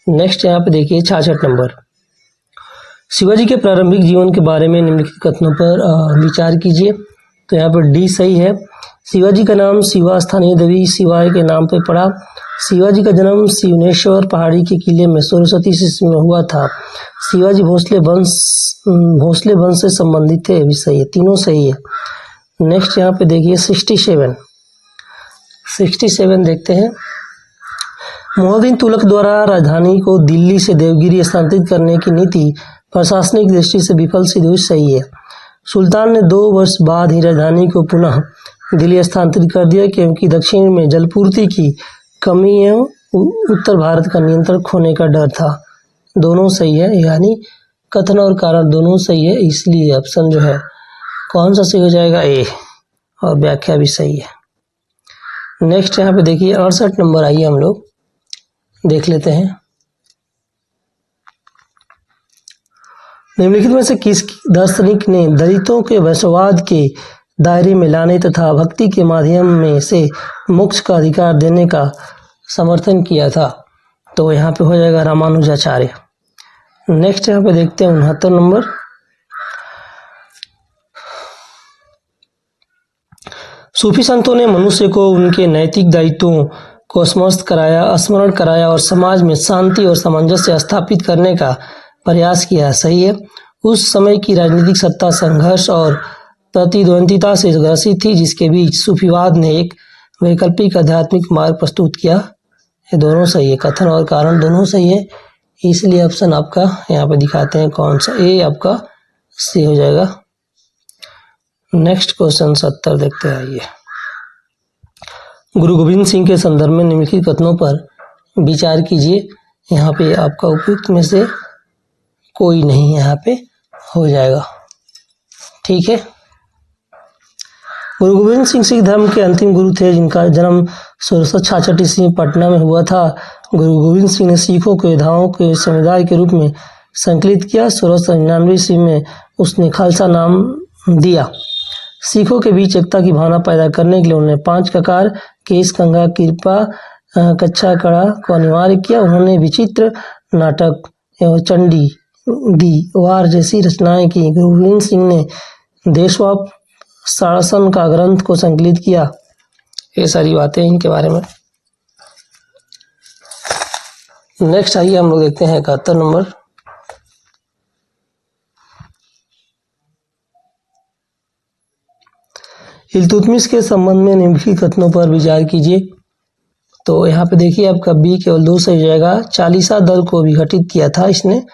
[SPEAKER 1] नेक्स्ट यहाँ पे देखिए 66 नंबर। शिवाजी के प्रारंभिक जीवन के बारे में निम्नलिखित कथनों पर विचार कीजिए। तो यहाँ पर डी सही है। शिवाजी का नाम शिवा स्थानीय देवी शिवाय के नाम पर पड़ा। शिवाजी का जन्म शिवनेश्वर पहाड़ी के किले में 1630 ईस्वी में हुआ था। शिवाजी भोसले वंश से संबंधित थे, भी सही है, तीनों सही है। नेक्स्ट यहाँ पे देखिए 67 देखते हैं। मोहद्दीन तुगलक द्वारा राजधानी को दिल्ली से देवगिरी स्थानांतरित करने की नीति प्रशासनिक दृष्टि से विफल सिद्ध हुई, सही है। सुल्तान ने 2 वर्ष बाद ही राजधानी को पुनः दिल्ली स्थानांतरित कर दिया, क्योंकि दक्षिण में जलपूर्ति की कमी एवं उत्तर भारत का नियंत्रण खोने का डर था, दोनों सही है। यानी कथन और कारण दोनों सही है, इसलिए ऑप्शन जो है कौन सा सही हो जाएगा? ए, और व्याख्या भी सही है। नेक्स्ट यहाँ पे देखिए 68 नंबर। आइए हम लोग देख लेते हैं। निम्नलिखित में से किस दार्शनिक ने दलितों के वैश्यवाद के दायरे में लाने तथा भक्ति के माध्यम में से मोक्ष का अधिकार देने का समर्थन किया था? तो यहाँ पे हो जाएगा रामानुजाचार्य। नेक्स्ट यहाँ पे देखते हैं 69 नंबर। सूफी संतों ने मनुष्य को उनके नैतिक दायित्वों को स्मरण कराया और समाज में शांति और सामंजस्य स्थापित करने का प्रयास किया, सही है। उस समय की राजनीतिक सत्ता संघर्ष और प्रतिद्वंदिता से ग्रसित थी, जिसके बीच सूफीवाद ने एक वैकल्पिक आध्यात्मिक मार्ग प्रस्तुत किया, ये दोनों सही है। कथन और कारण दोनों सही है, इसलिए ऑप्शन आपका यहाँ पे दिखाते हैं कौन सा, ए आपका सी हो जाएगा। नेक्स्ट क्वेश्चन 70 देखते हैं। आइए, गुरु गोविंद सिंह के संदर्भ में निम्नलिखित कथनों पर विचार कीजिए। यहाँ पे आपका उपयुक्त में से कोई नहीं यहाँ पे हो जाएगा। ठीक है, गुरु गोविंद सिंह सिख धर्म के अंतिम गुरु थे, जिनका जन्म 1666 ईस्वी में पटना में हुआ था। गुरु गोविंद सिंह ने सिखों को योद्धाओं के समुदाय के रूप में संकलित किया। 1699 ईस्वी में उसने खालसा नाम दिया। सिखों के बीच एकता की भावना पैदा करने के लिए उन्होंने 5 ककार, केस, कंघा, कृपा, कच्छा, कड़ा को अनिवार्य किया। उन्होंने विचित्र नाटक एवं चंडी दी वार जैसी रचनाएं की। गुरु गोविंद सिंह ने देशव्याप शासन का ग्रंथ को संकलित किया। ये सारी बातें इनके बारे में। नेक्स्ट आइए हम लोग देखते हैं 71 नंबर। इल्तुतमिश के संबंध में निम्नलिखित कथनों पर विचार कीजिए। तो यहाँ पे देखिए आपका बी केवल 2 सही हो जाएगा। चालीसा दल को विघटित किया था इसने,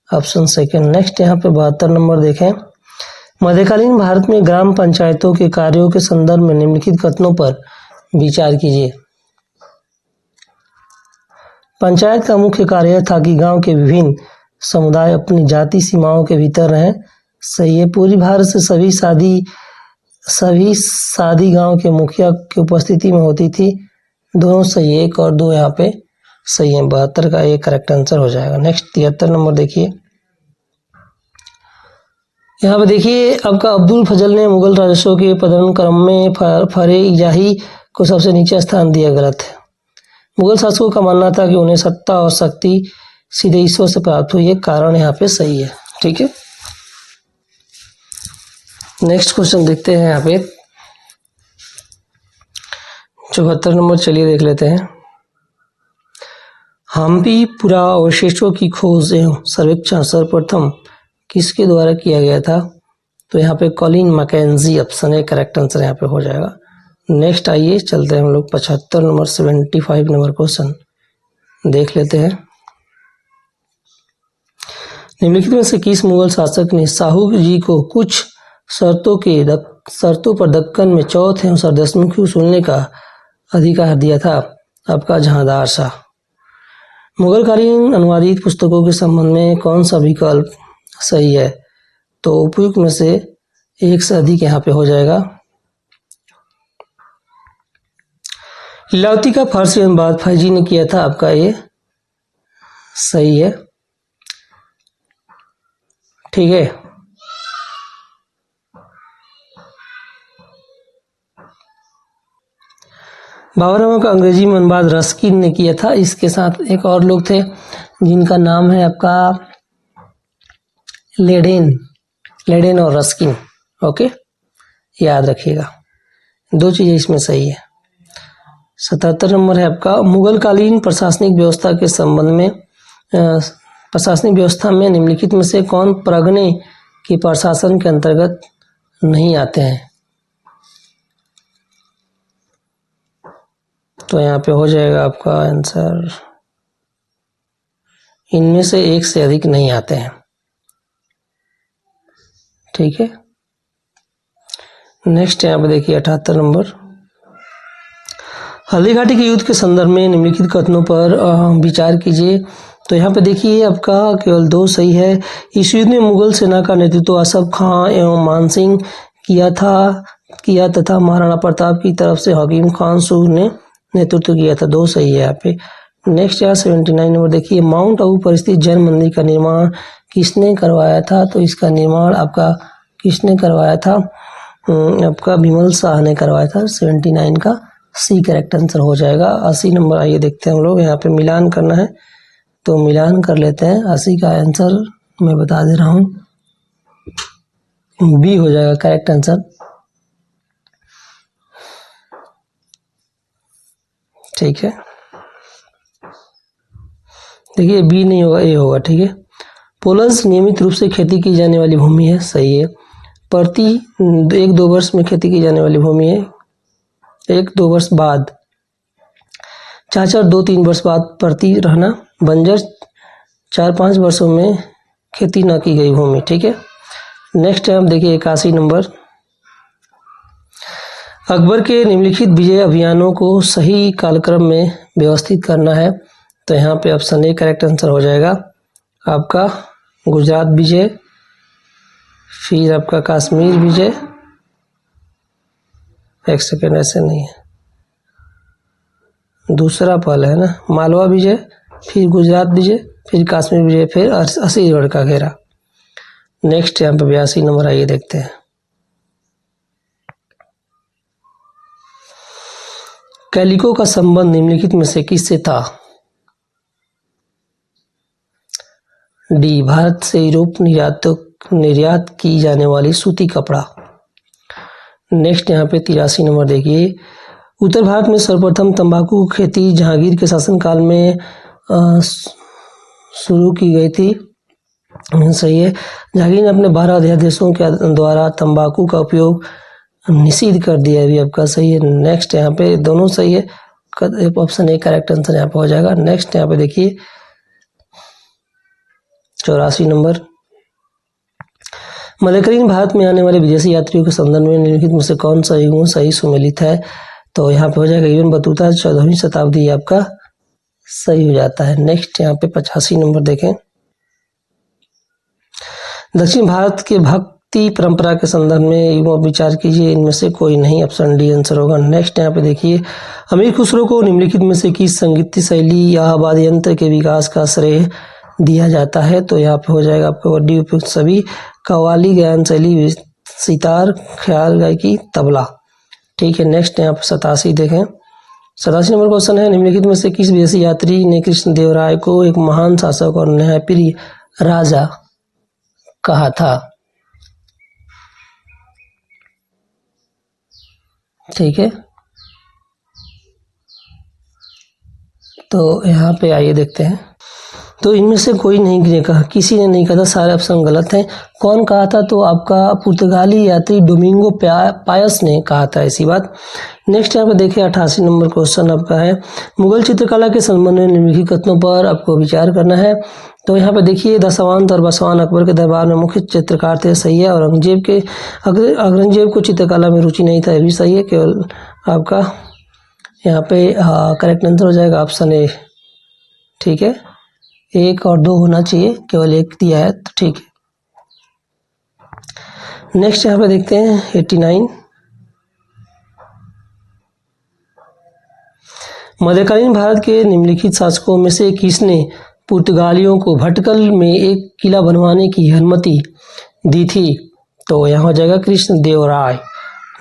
[SPEAKER 1] ऑप्शन सेकेंड। नेक्स्ट यहाँ पे 72 नंबर देखें, मध्यकालीन भारत में ग्राम पंचायतों के कार्यों के संदर्भ में निम्नलिखित कथनों पर विचार कीजिए। पंचायत का मुख्य कार्य यह था कि गांव के विभिन्न समुदाय अपनी जाति सीमाओं के भीतर रहें। सही है। पूर्वी भारत से सभी शादी गांव के मुखिया की उपस्थिति में होती थी। दोनों सही है, 1 और 2 यहाँ पे सही है। 72 का ये करेक्ट आंसर हो जाएगा। नेक्स्ट 73 नंबर देखिए, यहाँ पे देखिए आपका अब्दुल फजल ने मुगल राजस्व के पदानुक्रम क्रम में फरे इजाही को सबसे नीचे स्थान दिया। गलत है। मुगल शासकों का मानना था कि उन्हें सत्ता और शक्ति सीधे ईश्वर से प्राप्त हुई है। कारण यहाँ पे सही है। ठीक है। नेक्स्ट क्वेश्चन देखते हैं यहाँ पे 74 नंबर, चलिए देख लेते हैं। हम्पी पुरावशेषों की खोज एवं सर्वेक्षण सर्वप्रथम किसके द्वारा किया गया था? तो यहाँ पे कॉलिन मैकेंजी ऑप्शन है, करेक्ट आंसर यहाँ पे हो जाएगा। नेक्स्ट आइए चलते हैं हम लोग 75 नंबर 75 नंबर क्वेश्चन देख लेते हैं। निम्नलिखित में से किस मुगल शासक ने साहू जी को कुछ शर्तों पर दक्कन में चौथ एवं सरदस्तमुखी वसूलने का अधिकार दिया था? आपका जहांदार शाह। मुगलकालीन अनुवादित पुस्तकों के संबंध में कौन सा विकल्प सही है? तो उपयुक्त में से एक से अधिक यहाँ पे हो जाएगा। लीलावती का फारसी अनुवाद फैजी ने किया था। आपका ये सही है। ठीक है। बाबरनामा का अंग्रेजी में अनुवाद रस्किन ने किया था। इसके साथ एक और लोग थे जिनका नाम है आपका लेडेन और रस्किन। ओके, याद रखिएगा, 2 चीजें इसमें सही है। 77 नंबर है आपका, मुगलकालीन प्रशासनिक व्यवस्था के संबंध में प्रशासनिक व्यवस्था में निम्नलिखित में से कौन परगने के प्रशासन के अंतर्गत नहीं आते हैं? तो यहाँ पे हो जाएगा आपका आंसर, इनमें से एक से अधिक नहीं आते हैं। ठीक है। नेक्स्ट यहाँ पे देखिए 78 नंबर, हल्दी घाटी के युद्ध के संदर्भ में निम्नलिखित कथनों पर विचार कीजिए। तो यहाँ पे देखिए आपका केवल 2 सही है। इस युद्ध में मुगल सेना का नेतृत्व असफ खां एवं मानसिंह किया तथा महाराणा प्रताप की तरफ से हकीम खान सूर ने नेतृत्व किया था। 2 सही है यहाँ पे। नेक्स्ट यहाँ 79 नंबर देखिए, माउंट आबू पर स्थित जैन मंदिर का निर्माण किसने करवाया था? तो इसका निर्माण आपका किसने करवाया था? आपका विमल शाह ने करवाया था। 79 का सी करेक्ट आंसर हो जाएगा। 80 नंबर आइए देखते हैं हम लोग, यहाँ पे मिलान करना है तो मिलान कर लेते हैं। 80 का आंसर मैं बता दे रहा हूँ, बी हो जाएगा करेक्ट आंसर। ठीक है, देखिए बी नहीं होगा, ए होगा। ठीक है। पोलस नियमित रूप से खेती की जाने वाली भूमि है। सही है। प्रति 1-2 वर्ष में खेती की जाने वाली भूमि है। 1-2 वर्ष बाद, 4-4 2-3 वर्ष बाद प्रति रहना। बंजर 4-5 वर्षों में खेती न की गई भूमि। ठीक है। नेक्स्ट टाइम देखिए 81 नंबर, अकबर के निम्नलिखित विजय अभियानों को सही कालक्रम में व्यवस्थित करना है। तो यहाँ पे ऑप्शन ए करेक्ट आंसर हो जाएगा आपका गुजरात विजय, फिर आपका कश्मीर विजय, एक सेकेंड ऐसे नहीं है, दूसरा पहले है ना, मालवा विजय, फिर गुजरात विजय, फिर कश्मीर विजय, फिर असीगढ़ का घेरा। नेक्स्ट यहाँ पे 82 नंबर आइए देखते हैं। कैलिको का संबंध निम्नलिखित में से किससे था? डी, भारत से यूरोप निर्यात की जाने वाली सूती कपड़ा। नेक्स्ट यहाँ पे 83 नंबर देखिए, उत्तर भारत में सर्वप्रथम तंबाकू खेती जहांगीर के शासनकाल में शुरू की गई थी। सही है। जहांगीर ने अपने 12 अध्यादेशों के द्वारा तंबाकू का उपयोग निषिद्ध कर दिया भी। आपका सही है। नेक्स्ट यहाँ पे दोनों सही है, ऑप्शन ए करेक्ट आंसर यहाँ पे हो जाएगा। नेक्स्ट यहाँ पे देखिए 84 नंबर। मध्यकालीन भारत में आने वाले विदेशी यात्रियों के संदर्भ में निम्नलिखित में से कौन सा युग सही सुमेलित है? तो यहाँ पे हो जाएगा इब्न बतूता 14वीं शताब्दी आपका सही हो जाता है। नेक्स्ट यहाँ पे 85 नंबर देखें। दक्षिण भारत के भक्ति परंपरा के संदर्भ में युगों विचार कीजिए, इनमें से कोई नहीं, ऑप्शन डी आंसर होगा। नेक्स्ट यहाँ पे देखिए, अमीर खुसरो को निम्नलिखित में से किस संगीत शैली या वाद्य यंत्र के विकास का श्रेय दिया जाता है? तो यहाँ पे हो जाएगा आपको वड्डी उपयुक्त सभी, कव्वाली, गायन शैली, सितार, ख्याल गायकी, तबला। ठीक है। नेक्स्ट यहाँ पे 87 देखें। 87 नंबर क्वेश्चन है, निम्नलिखित में से किस विदेशी यात्री ने कृष्णदेवराय को एक महान शासक और न्यायप्रिय राजा कहा था? ठीक है, तो यहाँ पे आइए देखते हैं। तो इनमें से कोई नहीं कहा, किसी ने नहीं कहा था, सारे ऑप्शन गलत हैं। कौन कहा था? तो आपका पुर्तगाली यात्री डोमिंगो पायस ने कहा था ऐसी बात। नेक्स्ट यहाँ पे देखिए 88 नंबर क्वेश्चन आपका है, मुगल चित्रकला के संबंध में निम्नलिखित कथनों पर आपको विचार करना है। तो यहाँ पे देखिए, दशावंत और बसवान अकबर के दरबार में मुख्य चित्रकार थे, सही है। औरंगजेब को चित्रकला में रुचि नहीं था, ये भी सही है। केवल आपका यहाँ पे करेक्ट आंसर हो जाएगा ऑप्शन ए। ठीक है, 1 और 2 होना चाहिए, केवल 1 दिया है तो ठीक है। नेक्स्ट यहाँ पे देखते हैं 89। मध्यकालीन भारत के निम्नलिखित शासकों में से किसने पुर्तगालियों को भटकल में एक किला बनवाने की अनुमति दी थी? तो यहाँ हो जाएगा कृष्णदेवराय।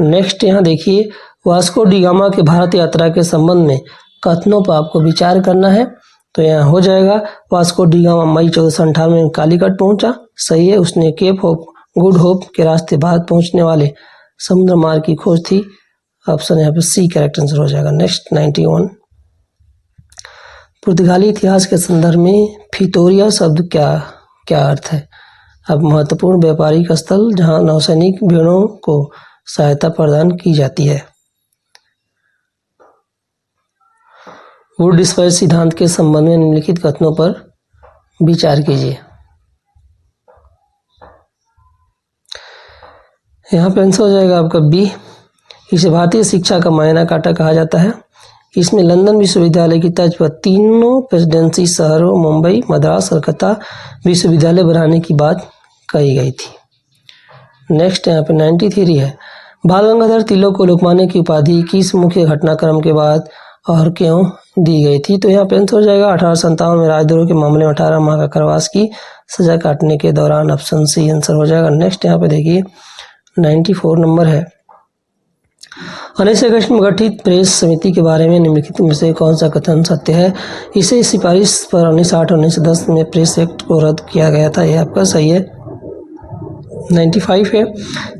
[SPEAKER 1] नेक्स्ट यहाँ देखिए, वास्को डी गामा के भारत यात्रा के संबंध में कथनों पर आपको विचार करना है। तो यहाँ हो जाएगा, वास्को डी गामा मई 1498 में कालीकट पहुंचा, सही है। उसने केप ऑफ गुड होप के रास्ते भारत पहुंचने वाले समुद्र मार्ग की खोज थी, ऑप्शन यहाँ पे सी करेक्ट आंसर हो जाएगा। नेक्स्ट 91। पुर्तगाली इतिहास के संदर्भ में फितोरिया शब्द क्या अर्थ है? अब महत्वपूर्ण व्यापारिक स्थल जहां नौसैनिक भेड़ों को सहायता प्रदान की जाती है। वुड डिस्पर्स सिद्धांत के संबंध में निम्नलिखित कथनों पर विचार कीजिए। यहाँ पे आंसर हो जाएगा आपका बी। इसे भारतीय शिक्षा का मायना काटा कहा जाता है। इसमें लंदन विश्वविद्यालय की तर्ज पर तीनों प्रेसिडेंसी शहरों मुंबई, मद्रास और कलकत्ता विश्वविद्यालय बनाने की बात कही गई थी। नेक्स्ट यहाँ पे 93 है, बाल गंगाधर तिलक को लोकमान्य की उपाधि किस मुख्य घटनाक्रम के बाद और क्यों दी गई थी? तो यहाँ पे आंसर हो जाएगा 1857 में राजद्रोह के मामले में 18 माह का कारावास की सजा काटने के दौरान, ऑप्शन सी आंसर हो जाएगा। नेक्स्ट यहाँ पे देखिए 94 नंबर है, 19 अगस्त में गठित प्रेस समिति के बारे में निम्नलिखित में से कौन सा कथन सत्य है? इसे सिफारिश पर 1908 और 1910 में प्रेस एक्ट को रद्द किया गया था, यह आपका सही है। 95 है,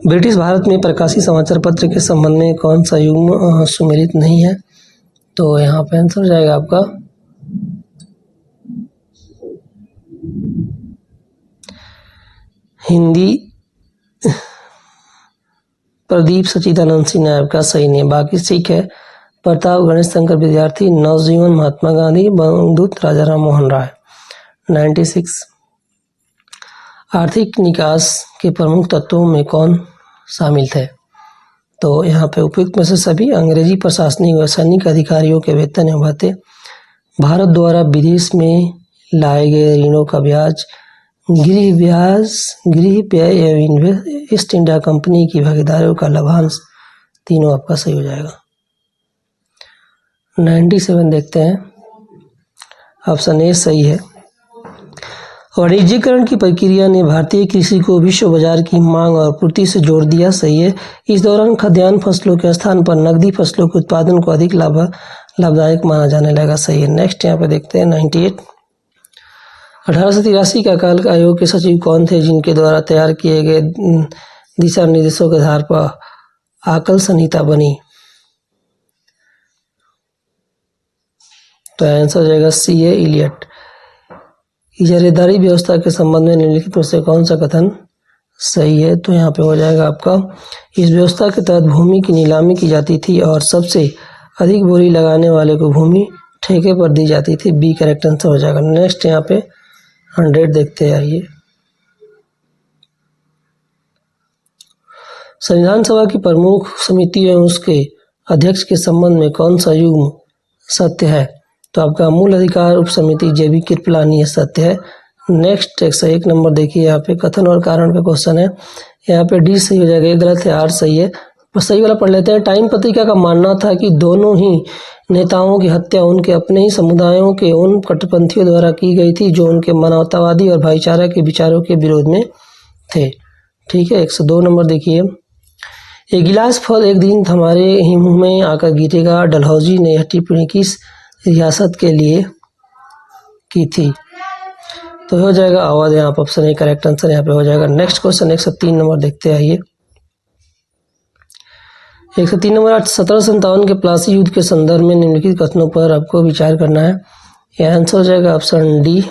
[SPEAKER 1] ब्रिटिश भारत में प्रकाशित समाचार पत्र के संबंध में कौन सा युग्म सुमेलित नहीं है? तो यहाँ पे आंसर हो जाएगा आपका हिंदी। प्रदीप सचिदानंद सिंह नायब का सही नहीं है, बाकी ठीक है। प्रताप गणेश शंकर विद्यार्थी, नवजीवन महात्मा गांधी, बंगदूत राजा राम मोहन राय। 96 आर्थिक निकास के प्रमुख तत्वों में कौन शामिल थे? तो यहाँ पे उपयुक्त में से सभी, अंग्रेजी प्रशासनिक व सैनिक अधिकारियों के वेतन एवं भत्ते, भारत द्वारा विदेश में लाए गए ऋणों का ब्याज, गृह व्यय एवं ईस्ट इंडिया कंपनी की भागीदारों का लाभांश, तीनों आपका सही हो जाएगा। 97 देखते हैं, ऑप्शन ए सही है। वाणिज्यीकरण की प्रक्रिया ने भारतीय कृषि को विश्व बाजार की मांग और पूर्ति से जोड़ दिया, सही है। इस दौरान खाद्यान्न फसलों के स्थान पर नकदी फसलों के उत्पादन को अधिक लाभदायक माना जाने लगा, सही है। नेक्स्ट यहाँ पे देखते हैं 98। 1883 का अकाल आयोग के सचिव कौन थे जिनके द्वारा तैयार किए गए दिशा निर्देशों के आधार पर आकल संहिता बनी? तो आंसर हो जाएगा सी ए इलियट। इजारेदारी व्यवस्था के संबंध में निम्नलिखित में से कौन सा कथन सही है? तो यहाँ पे हो जाएगा आपका, इस व्यवस्था के तहत भूमि की नीलामी की जाती थी और सबसे अधिक बोली लगाने वाले को भूमि ठेके पर दी जाती थी, बी करेक्ट आंसर हो जाएगा। नेक्स्ट यहाँ पे 100 देखते हैं। आइए, संविधान सभा की प्रमुख समिति एवं उसके अध्यक्ष के संबंध में कौन सा युग्म सत्य है? तो आपका मूल अधिकार उप समिति जेबी कृपलानी सत्य है। नेक्स्ट 101 नंबर देखिए, यहाँ पे कथन और कारण का क्वेश्चन है। यहाँ पे डी सही हो जाएगा, ये गलत है, आर सही है। तो सही वाला पढ़ लेते हैं। टाइम पत्रिका का मानना था कि दोनों ही नेताओं की हत्या उनके अपने ही समुदायों के उन कट्टरपंथियों द्वारा की गई थी जो उनके मानवतावादी और भाईचारा के विचारों के विरोध में थे। ठीक है, 102 नंबर देखिए, एक गिलास फल एक दिन हमारे ही मुंह में आकर गिरेगा, डलहौजी ने यह टिप्पणी किस रियासत के लिए की थी? तो हो जाएगा अवध। यहाँ पर ऑप्शन ए करेक्ट आंसर यहाँ पे हो जाएगा। नेक्स्ट क्वेश्चन 103 नंबर देखते हैं। आइए, 103 नंबर, 1757 के प्लासी युद्ध के संदर्भ में निम्नलिखित कथनों पर आपको विचार करना है। यह आंसर हो जाएगा ऑप्शन डी।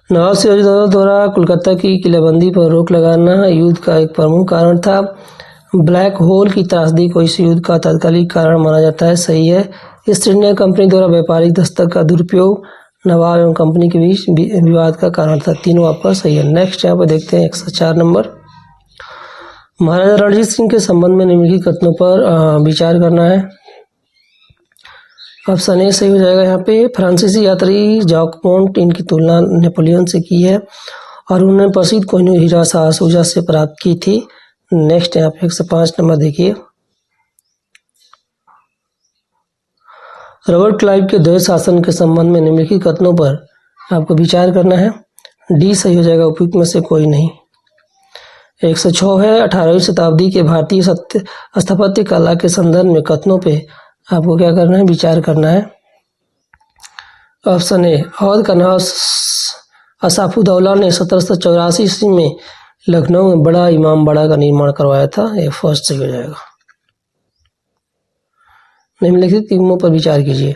[SPEAKER 1] नवाब सिराजुद्दौला द्वारा कोलकाता की किलेबंदी पर रोक लगाना युद्ध का एक प्रमुख कारण था। ब्लैक होल की त्रासदी को इस युद्ध का तात्कालिक कारण माना जाता है। सही है। ईस्ट इंडिया कंपनी द्वारा व्यापारिक दस्तक का दुरुपयोग नवाब एवं कंपनी के बीच विवाद का कारण था। तीनों आपका सही है। नेक्स्ट यहाँ पर देखते हैं 104 नंबर, महाराजा रणजीत सिंह के संबंध में निम्नलिखित कथनों पर विचार करना है। ऑप्शन ए सही हो जाएगा। यहाँ पे फ्रांसीसी यात्री जॉकमोंट इनकी तुलना नेपोलियन से की है और उन्होंने प्रसिद्ध कोहिनूर हीरा शाहसूजा से प्राप्त की थी। नेक्स्ट यहाँ पे 105 नंबर देखिए, रॉबर्ट क्लाइव के द्वैध शासन के संबंध में निम्नलिखित कथनों पर आपको विचार करना है। डी सही हो जाएगा, उपयुक्त में से कोई नहीं। 106 है, 18वीं शताब्दी के भारतीय स्थापत्य कला के संदर्भ में कथनों पे आपको क्या करना है, विचार करना है। ऑप्शन ए, अवध का नवाब असाफुद्दौला ने 1784 ईस्वी में लखनऊ में बड़ा इमामबाड़ा का निर्माण करवाया था। ये फर्स्ट सही हो जाएगा। निम्नलिखित टीमों पर विचार कीजिए।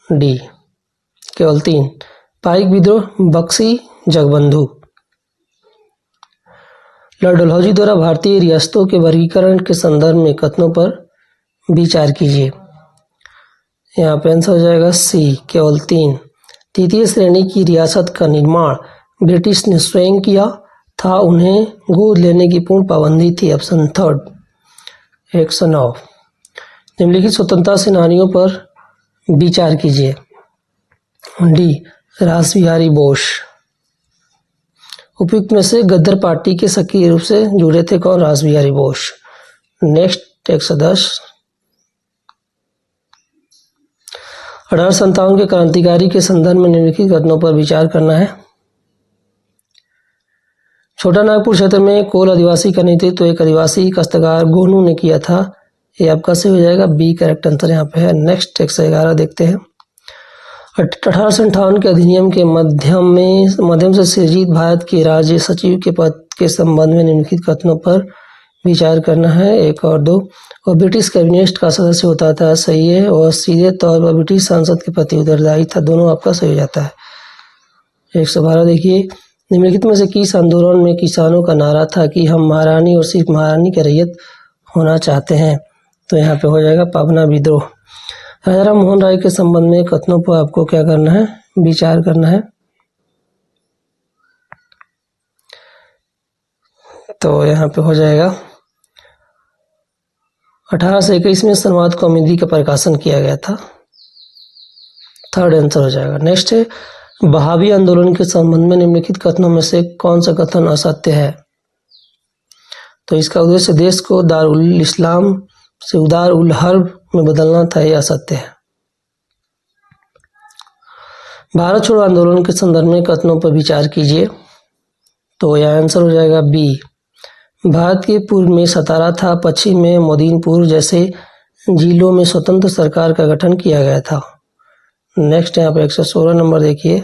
[SPEAKER 1] डी, केवल 3, पाइक विद्रोह, बक्सी, जगबंधु। लॉर्ड डलहौजी द्वारा भारतीय रियासतों के वर्गीकरण के संदर्भ में कथनों पर विचार कीजिए। यहाँ पे आंसर हो जाएगा सी, केवल 3, तृतीय श्रेणी की रियासत का निर्माण ब्रिटिश ने स्वयं किया था, उन्हें गोद लेने की पूर्ण पाबंदी थी। Option third. 109, निम्नलिखित स्वतंत्रता सेनानियों पर विचार कीजिए। डी, रासबिहारी बोस। उपयुक्त में से गद्दार पार्टी के सक्रिय रूप से जुड़े थे कौन? रासबिहारी बोस। नेक्स्ट 110, 1857 के क्रांतिकारी के संदर्भ में निम्नलिखित कथनों पर विचार करना है। छोटा नागपुर क्षेत्र में कोल आदिवासी का नेतृत्व एक आदिवासी काश्तकार गोनू ने किया था। ये आपका सही हो जाएगा, बी करेक्ट आंसर यहाँ पे है। नेक्स्ट 111 देखते हैं। 1858 के अधिनियम के माध्यम से सृजित भारत के राज्य सचिव के पद के संबंध में निम्नलिखित कथनों पर विचार करना है। 1 और 2, और ब्रिटिश कैबिनेट का सदस्य होता था। सही है। और सीधे तौर पर ब्रिटिश संसद के प्रति उत्तरदायी था। दोनों आपका सही हो जाता है। 112 देखिए, निम्नलिखित में से किस आंदोलन में किसानों का नारा था कि हम महारानी और सिर्फ महारानी की रैयत होना चाहते हैं? तो यहाँ पे हो जाएगा पाबना विद्रोह। राजा राम मोहन राय के संबंध में कथनों पर आपको क्या करना है, विचार करना है। तो यहाँ पे हो जाएगा 1821 में संवाद कौमुदी का प्रकाशन किया गया था। थर्ड आंसर हो जाएगा। नेक्स्ट है, बहावी आंदोलन के संबंध में निम्नलिखित कथनों में से कौन सा कथन असत्य है? तो इसका उद्देश्य देश को दारुल इस्लाम से उदार उल हर्ब में बदलना था। यह असत्य है। भारत छोड़ो आंदोलन के संदर्भ में कथनों पर विचार कीजिए। तो यह आंसर हो जाएगा बी। भारत के पूर्व में सतारा था, पश्चिम में मोदीनपुर जैसे जिलों में स्वतंत्र सरकार का गठन किया गया था। नेक्स्ट यहाँ पे 116 नंबर देखिए,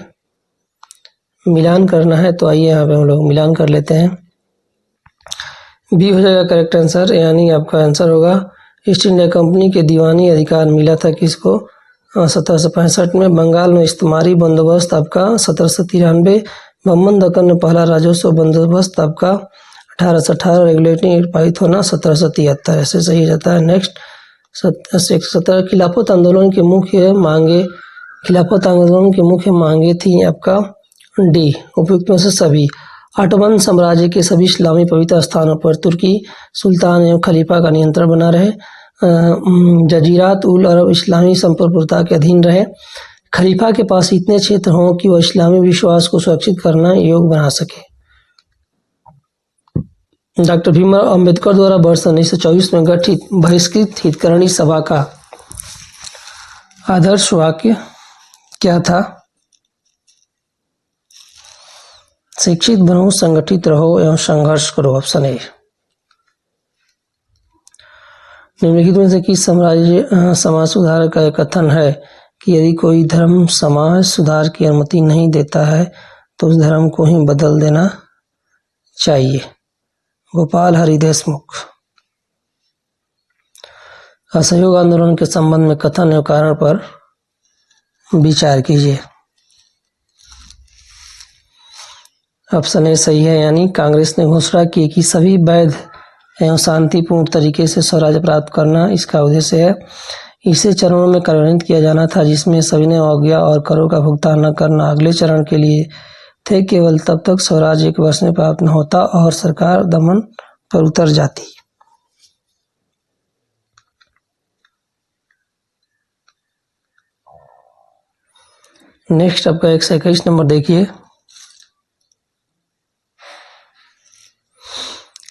[SPEAKER 1] मिलान करना है। तो आइए यहाँ पे हम लोग मिलान कर लेते हैं। बी हो जाएगा करेक्ट आंसर, यानी आपका आंसर होगा ईस्ट इंडिया कंपनी के दीवानी अधिकार मिला था किसको? 1765 में। बंगाल में इस्तेमारी बंदोबस्त आपका 1793। बम्बन दक्कन में पहला राजस्व बंदोबस्त आपका 1818। रेगुलेटिंग एक्ट पारित होना 1773। ऐसे सही जाता है। नेक्स्ट 17 खिलाफत आंदोलन की मुख्य मांगे थी आपका डी, उपयुक्त में से सभी। ऑटोमन साम्राज्य के सभी इस्लामी पवित्र स्थानों पर तुर्की सुल्तान एवं खलीफा का नियंत्रण बना रहे। जजीरात उल अरब इस्लामी संप्रभुता के अधीन रहे। खलीफा के पास इतने क्षेत्र हों कि वह इस्लामी विश्वास को सुरक्षित करना योग्य बना सके। डॉक्टर भीमराव अंबेडकर द्वारा वर्ष 1924 में गठित बहिष्कृत हितग्राही सभा का आदर्श वाक्य क्या था? शिक्षित बनो, संगठित रहो एवं संघर्ष करो। Option A. निम्नलिखित में से किस समाज सुधार का कथन है कि यदि कोई धर्म समाज सुधार की अनुमति नहीं देता है तो उस धर्म को ही बदल देना चाहिए? गोपाल हरि देशमुख। असहयोग आंदोलन के संबंध में कथन एवं कारण पर विचार कीजिए। ऑप्शन ए सही है, यानी कांग्रेस ने घोषणा की कि सभी वैध एवं शांतिपूर्ण तरीके से स्वराज्य प्राप्त करना इसका उद्देश्य है। इसे चरणों में कार्यान्वित किया जाना था, जिसमें सभी ने अवज्ञा और करों का भुगतान न करना अगले चरण के लिए थे। केवल तब तक स्वराज एक वर्ष में प्राप्त न होता और सरकार दमन पर उतर जाती। नेक्स्ट आपका 121 नंबर देखिए।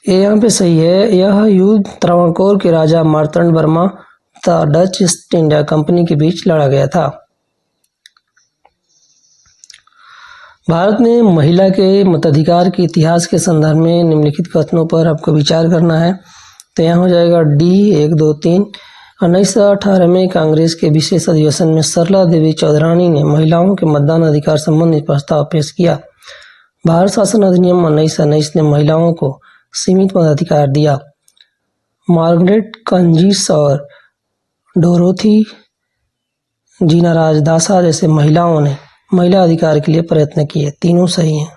[SPEAKER 1] ये यहाँ पे सही है। यह युद्ध त्रावणकोर के राजा मार्तंड वर्मा तथा डच ईस्ट इंडिया कंपनी के बीच लड़ा गया था। भारत में महिला के मताधिकार के इतिहास के संदर्भ में निम्नलिखित कथनों पर आपको विचार करना है। तो यहाँ हो जाएगा डी 1, 2, 3। 1918 में कांग्रेस के विशेष अधिवेशन में सरला देवी चौधरानी ने महिलाओं के मतदान अधिकार संबंधी प्रस्ताव पेश किया। भारत शासन अधिनियम 1919 ने महिलाओं को सीमित मताधिकार दिया। मार्गरेट कंजिस और डोरोथी जीना राजदासा जैसे महिलाओं ने महिला अधिकार के लिए प्रयत्न किए। तीनों सही हैं।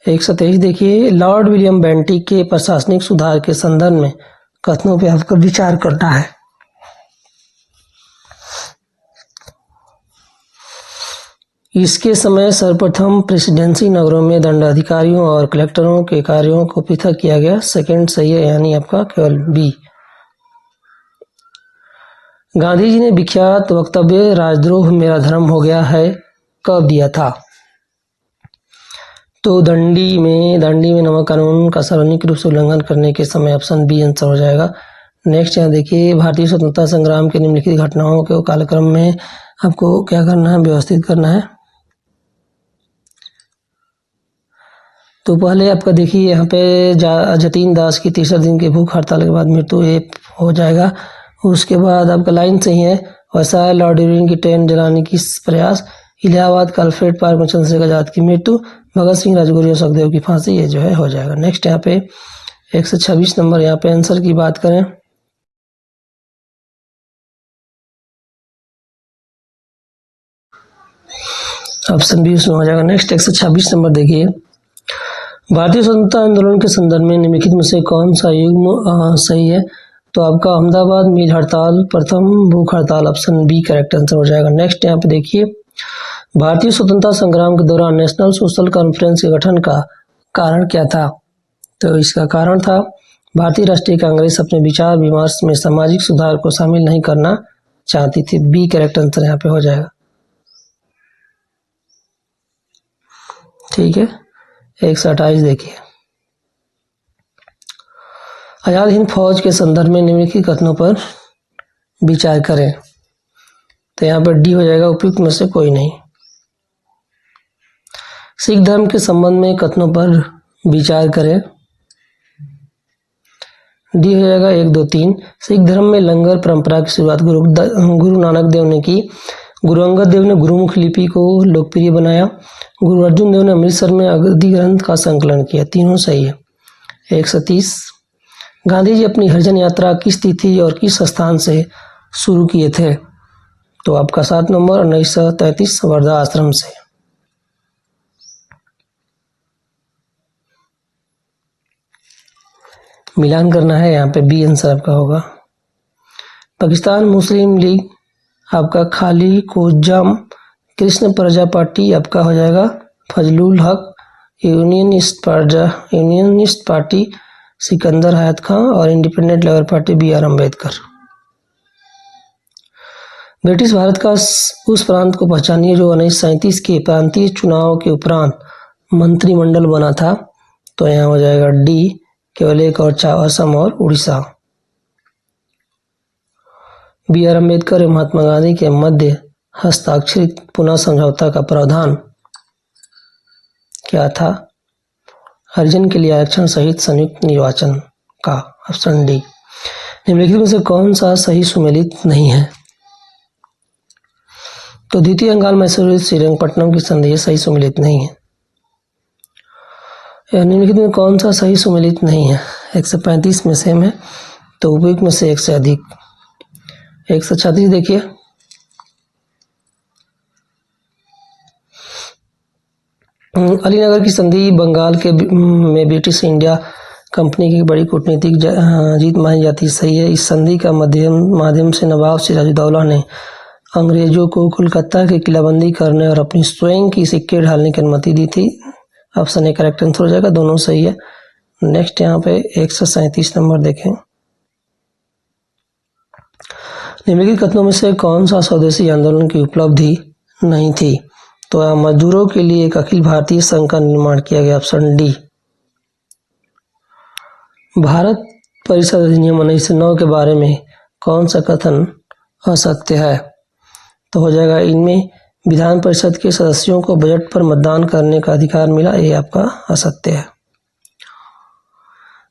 [SPEAKER 1] 123 देखिए। लॉर्ड विलियम बेंटिक के प्रशासनिक सुधार के संदर्भ में कथनों पर आपको विचार करना है। इसके समय सर्वप्रथम प्रेसिडेंसी नगरों में दंडाधिकारियों और कलेक्टरों के कार्यों को पृथक किया गया। सेकंड सही है, यानी आपका केवल बी। गांधी जी ने विख्यात वक्तव्य राजद्रोह मेरा धर्म हो गया है कब दिया था? तो दांडी में नमक कानून का सार्वजनिक रूप से उल्लंघन करने के समय। ऑप्शन बी आंसर हो जाएगा। नेक्स्ट यहाँ देखिए। भारतीय स्वतंत्रता संग्राम के निम्नलिखित घटनाओं के कालक्रम में आपको क्या करना है, व्यवस्थित करना है। तो पहले आपका देखिए यहाँ पे जतीन दास की तीसरे दिन की भूख हड़ताल के बाद मृत्यु हो जाएगा। उसके बाद आपका लाइन सही है। वैसा लॉर्ड इरविन की ट्रेन जलाने की प्रयास। इलाहाबाद का अल्फ्रेड पार्क में चंद्रशेखर आजाद की मृत्यु। भगत सिंह, राजगुरु और सुखदेव की फांसी। ये जो है हो जाएगा। नेक्स्ट यहाँ पे 126 नंबर यहाँ पे आंसर की बात करें। ऑप्शन बी उसमें हो जाएगा। नेक्स्ट 126 नंबर देखिए। भारतीय स्वतंत्रता आंदोलन के संदर्भ में निम्नलिखित में से कौन सा युग्म सही है? तो आपका अहमदाबाद मिल हड़ताल, प्रथम भूख हड़ताल। ऑप्शन बी करेक्ट आंसर हो जाएगा। नेक्स्ट यहाँ पे देखिए। भारतीय स्वतंत्रता संग्राम के दौरान नेशनल सोशल कॉन्फ्रेंस के गठन का कारण क्या था? तो इसका कारण था भारतीय राष्ट्रीय कांग्रेस अपने विचार विमर्श में सामाजिक सुधार को शामिल नहीं करना चाहती थी। बी करेक्ट आंसर यहाँ पे हो जाएगा। ठीक है। 128 देखिए। आजाद हिंद फौज के संदर्भ में निम्नलिखित कथनों पर विचार करें। तो यहाँ पर डी हो जाएगा, उपयुक्त में से कोई नहीं। सिख धर्म के संबंध में कथनों पर विचार करें। डी हो जाएगा 1, 2, 3। सिख धर्म में लंगर परंपरा की शुरुआत गुरु नानक देव ने की। गुरु अंगद देव ने गुरुमुख लिपि को लोकप्रिय बनाया। गुरु अर्जुन देव ने अमृतसर में अगदी ग्रंथ का संकलन किया। तीनों सही है। 130। गांधी जी अपनी हरिजन यात्रा किस तिथि और किस स्थान से शुरू किए थे? तो आपका 7 नंबर 1933 वर्धा आश्रम से। मिलान करना है, यहाँ पे बी आंसर आपका होगा। पाकिस्तान मुस्लिम लीग आपका खाली कोजाम, कृष्ण प्रजा पार्टी आपका हो जाएगा फजलुल हक, यूनियनिस्ट पार्टी सिकंदर हयात खां और independent labour party B R Ambedkar. British Bharat का उस प्रांत को पहचानिए जो 1937 के प्रांतीय चुनाव के उपरांत मंत्रिमंडल बना था। तो यहाँ हो जाएगा डी, केवल एक और असम और उड़ीसा। बी आर अम्बेडकर और महात्मा गांधी के मध्य हस्ताक्षरित पुनः समझौता का प्रावधान क्या था? हरिजन के लिए आरक्षण सहित संयुक्त निर्वाचन का। Option D. निम्नलिखित में से कौन सा सही सुमेलित नहीं है? तो द्वितीय बंगाल मैसूर श्रीरंगपट्टनम की संधि सही सुमेलित नहीं है। निम्नलिखित में कौन सा सही सुमेलित नहीं है? 135 में सेम है, तो उपयुक्त में से एक से अधिक। 136 देखिए, अलीनगर की संधि बंगाल के में ब्रिटिश इंडिया कंपनी की बड़ी कूटनीतिक जीत मानी जाती है। सही है। इस संधि का माध्यम से नवाब सिराजुद्दौला ने अंग्रेजों को कोलकाता की किलाबंदी करने और अपनी स्वयं की सिक्के ढालने की अनुमति दी थी। ऑप्शन ए करेक्ट आंसर हो जाएगा, दोनों सही है। नेक्स्ट यहाँ पे 137 नंबर देखें। निम्नलिखित कथनों में से कौन सा स्वदेशी आंदोलन की उपलब्धि नहीं थी? तो मजदूरों के लिए एक अखिल भारतीय संघ का निर्माण किया गया। Option D. भारत परिषद अधिनियम 1909 के बारे में कौन सा कथन असत्य है? तो हो जाएगा इनमें विधान परिषद के सदस्यों को बजट पर मतदान करने का अधिकार मिला, ये आपका असत्य है।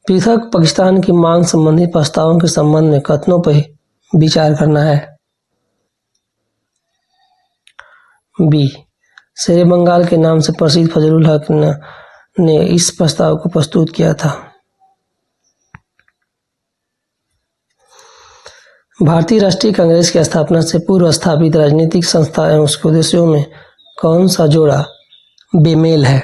[SPEAKER 1] पृथक पाकिस्तान की मांग संबंधी प्रस्तावों के संबंध में कथनों पर विचार करना है। बी। शेर बंगाल के नाम से प्रसिद्ध फजलुल हक ने इस प्रस्ताव को प्रस्तुत किया था। भारतीय राष्ट्रीय कांग्रेस की स्थापना से पूर्व स्थापित राजनीतिक संस्था एवं उसके उद्देश्यों में कौन सा जोड़ा बेमेल है?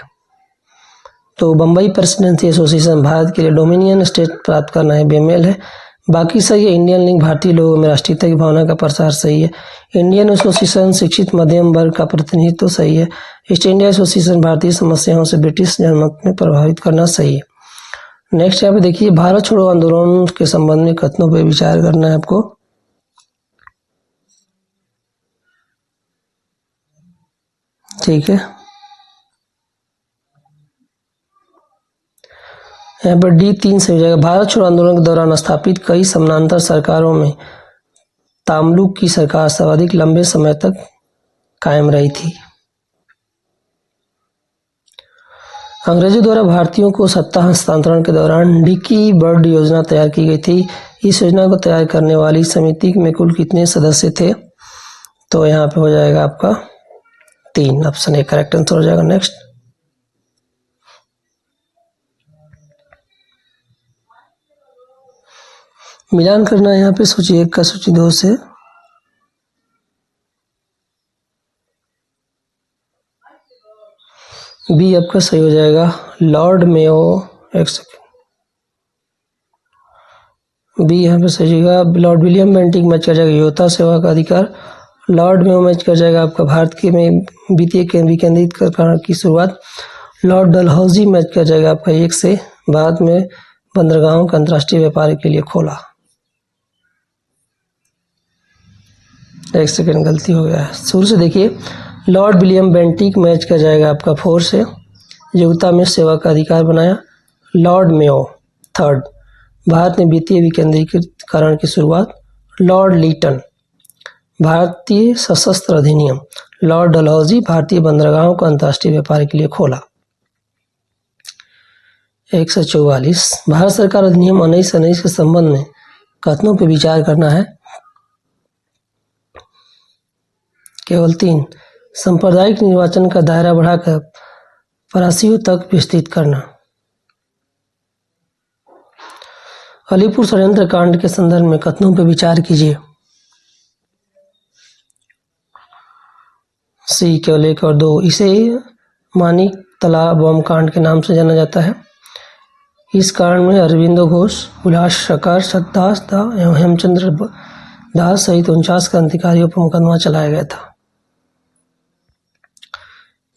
[SPEAKER 1] तो बम्बई प्रेसिडेंसी एसोसिएशन भारत के लिए डोमिनियन स्टेट प्राप्त करना है, बेमेल है। बाकी सही है। इंडियन लिंक भारतीय लोगों में राष्ट्रीयता की भावना का प्रसार सही है। इंडियन एसोसिएशन शिक्षित मध्यम वर्ग का प्रतिनिधित्व सही है। ईस्ट इंडिया एसोसिएशन भारतीय समस्याओं से ब्रिटिश जनमत में प्रभावित करना सही है। नेक्स्ट यहाँ पे देखिए, भारत छोड़ो आंदोलन के संबंध में कथनों पर विचार करना है आपको। ठीक है, यहाँ पर डी 3 से हो जाएगा। भारत छोड़ो आंदोलन के दौरान स्थापित कई समानांतर सरकारों में तामलुक की सरकार सर्वाधिक लंबे समय तक कायम रही थी। अंग्रेजों द्वारा भारतीयों को सत्ता हस्तांतरण के दौरान डिकी बर्ड योजना तैयार की गई थी। इस योजना को तैयार करने वाली समिति में कुल कितने सदस्य थे? तो यहाँ पे हो जाएगा आपका 3। ऑप्शन ए करेक्ट आंसर हो जाएगा। नेक्स्ट, मिलान करना है यहाँ पे सूची 1 का सूची 2 से। बी आपका सही हो जाएगा, लॉर्ड मेयो। एक सेकेंड, बी यहाँ पे सही होगा। लॉर्ड विलियम बेंटिंक मैच कर जाएगा योता सेवा का अधिकार। लॉर्ड मेयो मैच कर जाएगा आपका भारत के में वित्तीय विकेंद्रीकरण की शुरुआत। लॉर्ड डलहौजी मैच कर जाएगा आपका 1 से भारत में बंदरगाहों का अंतर्राष्ट्रीय व्यापार के लिए खोला। 1 सेकेंड गलती हो गया है, शुरू से देखिए। लॉर्ड विलियम बेंटिक मैच कर जाएगा आपका 4 से योग्यता में सेवा का अधिकार बनाया। लॉर्ड मेयो 3rd, भारत में वित्तीय विकेंद्रीकरण की शुरुआत। लॉर्ड लीटन, भारतीय सशस्त्र अधिनियम। लॉर्ड डलहौजी, भारतीय बंदरगाहों को अंतर्राष्ट्रीय व्यापार के लिए खोला। 144, भारत सरकार अधिनियम 1919 के संबंध में कथनों पर विचार करना है। केवल 3, सांप्रदायिक निर्वाचन का दायरा बढ़ाकर फरासियों तक विस्तृत करना। अलीपुर षड्यंत्र कांड के संदर्भ में कथनों पर विचार कीजिए। सी केवल 1 और 2, इसे मानिक तालाब बम कांड के नाम से जाना जाता है। इस कारण में अरविंदो घोष, उल्लास शकर, सत्दास दास एवं हेमचंद्र दास सहित 49 क्रांतिकारियों पर मुकदमा चलाया गया था।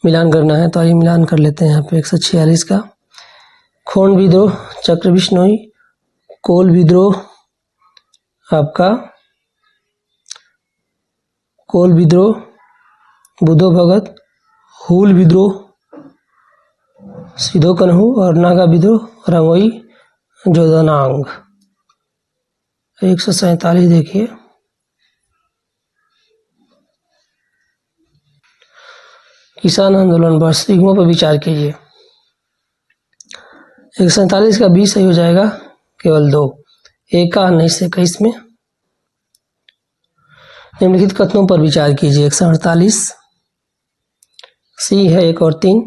[SPEAKER 1] मिलान करना है तो आइए मिलान कर लेते हैं। यहाँ पे 146 का खोंड विद्रोह, चक्र बिश्नोई, कोल विद्रोह, आपका कोल विद्रोह, बुद्धो भगत, हूल विद्रोह, सिधो कन्हू और नागा विद्रोह, रंगोई जोधनांग। 147 देखिए, किसान आंदोलन पर सिग्मों पर विचार कीजिए। 147 का 20 सही हो जाएगा, केवल 2। एक का 1921 में। निम्नलिखित कथनों पर विचार कीजिए। 148 सी है 1 और 3।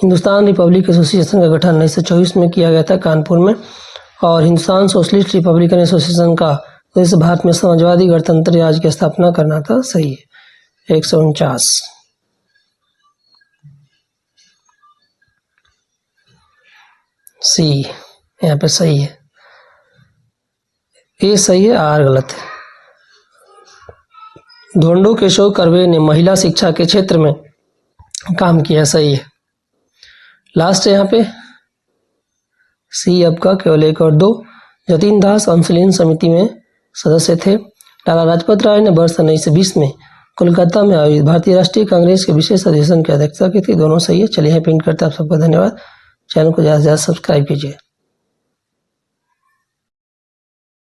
[SPEAKER 1] हिंदुस्तान रिपब्लिक एसोसिएशन का गठन 1924 में किया गया था कानपुर में, और हिंदुस्तान सोशलिस्ट रिपब्लिकन एसोसिएशन का उद्देश्य भारत में समाजवादी गणतंत्र राज्य की स्थापना करना था। सही है। 149 सी यहाँ पे सही है। ए सही है, आर गलत है। धोंडो केशव कर्वे ने महिला शिक्षा के क्षेत्र में काम किया। सही है। लास्ट है यहाँ पे सी आपका, केवल 1 और 2। जतीन दास अंशुलीन समिति में सदस्य थे। लाला लाजपत राय ने वर्ष 1920 में कोलकाता में आयोजित भारतीय राष्ट्रीय कांग्रेस के विशेष अधिवेशन की अध्यक्षता की थी। दोनों सही है। चलिए प्रिंट करते हैं। आप सबका धन्यवाद। चैनल को ज़्यादा से ज़्यादा सब्सक्राइब कीजिए।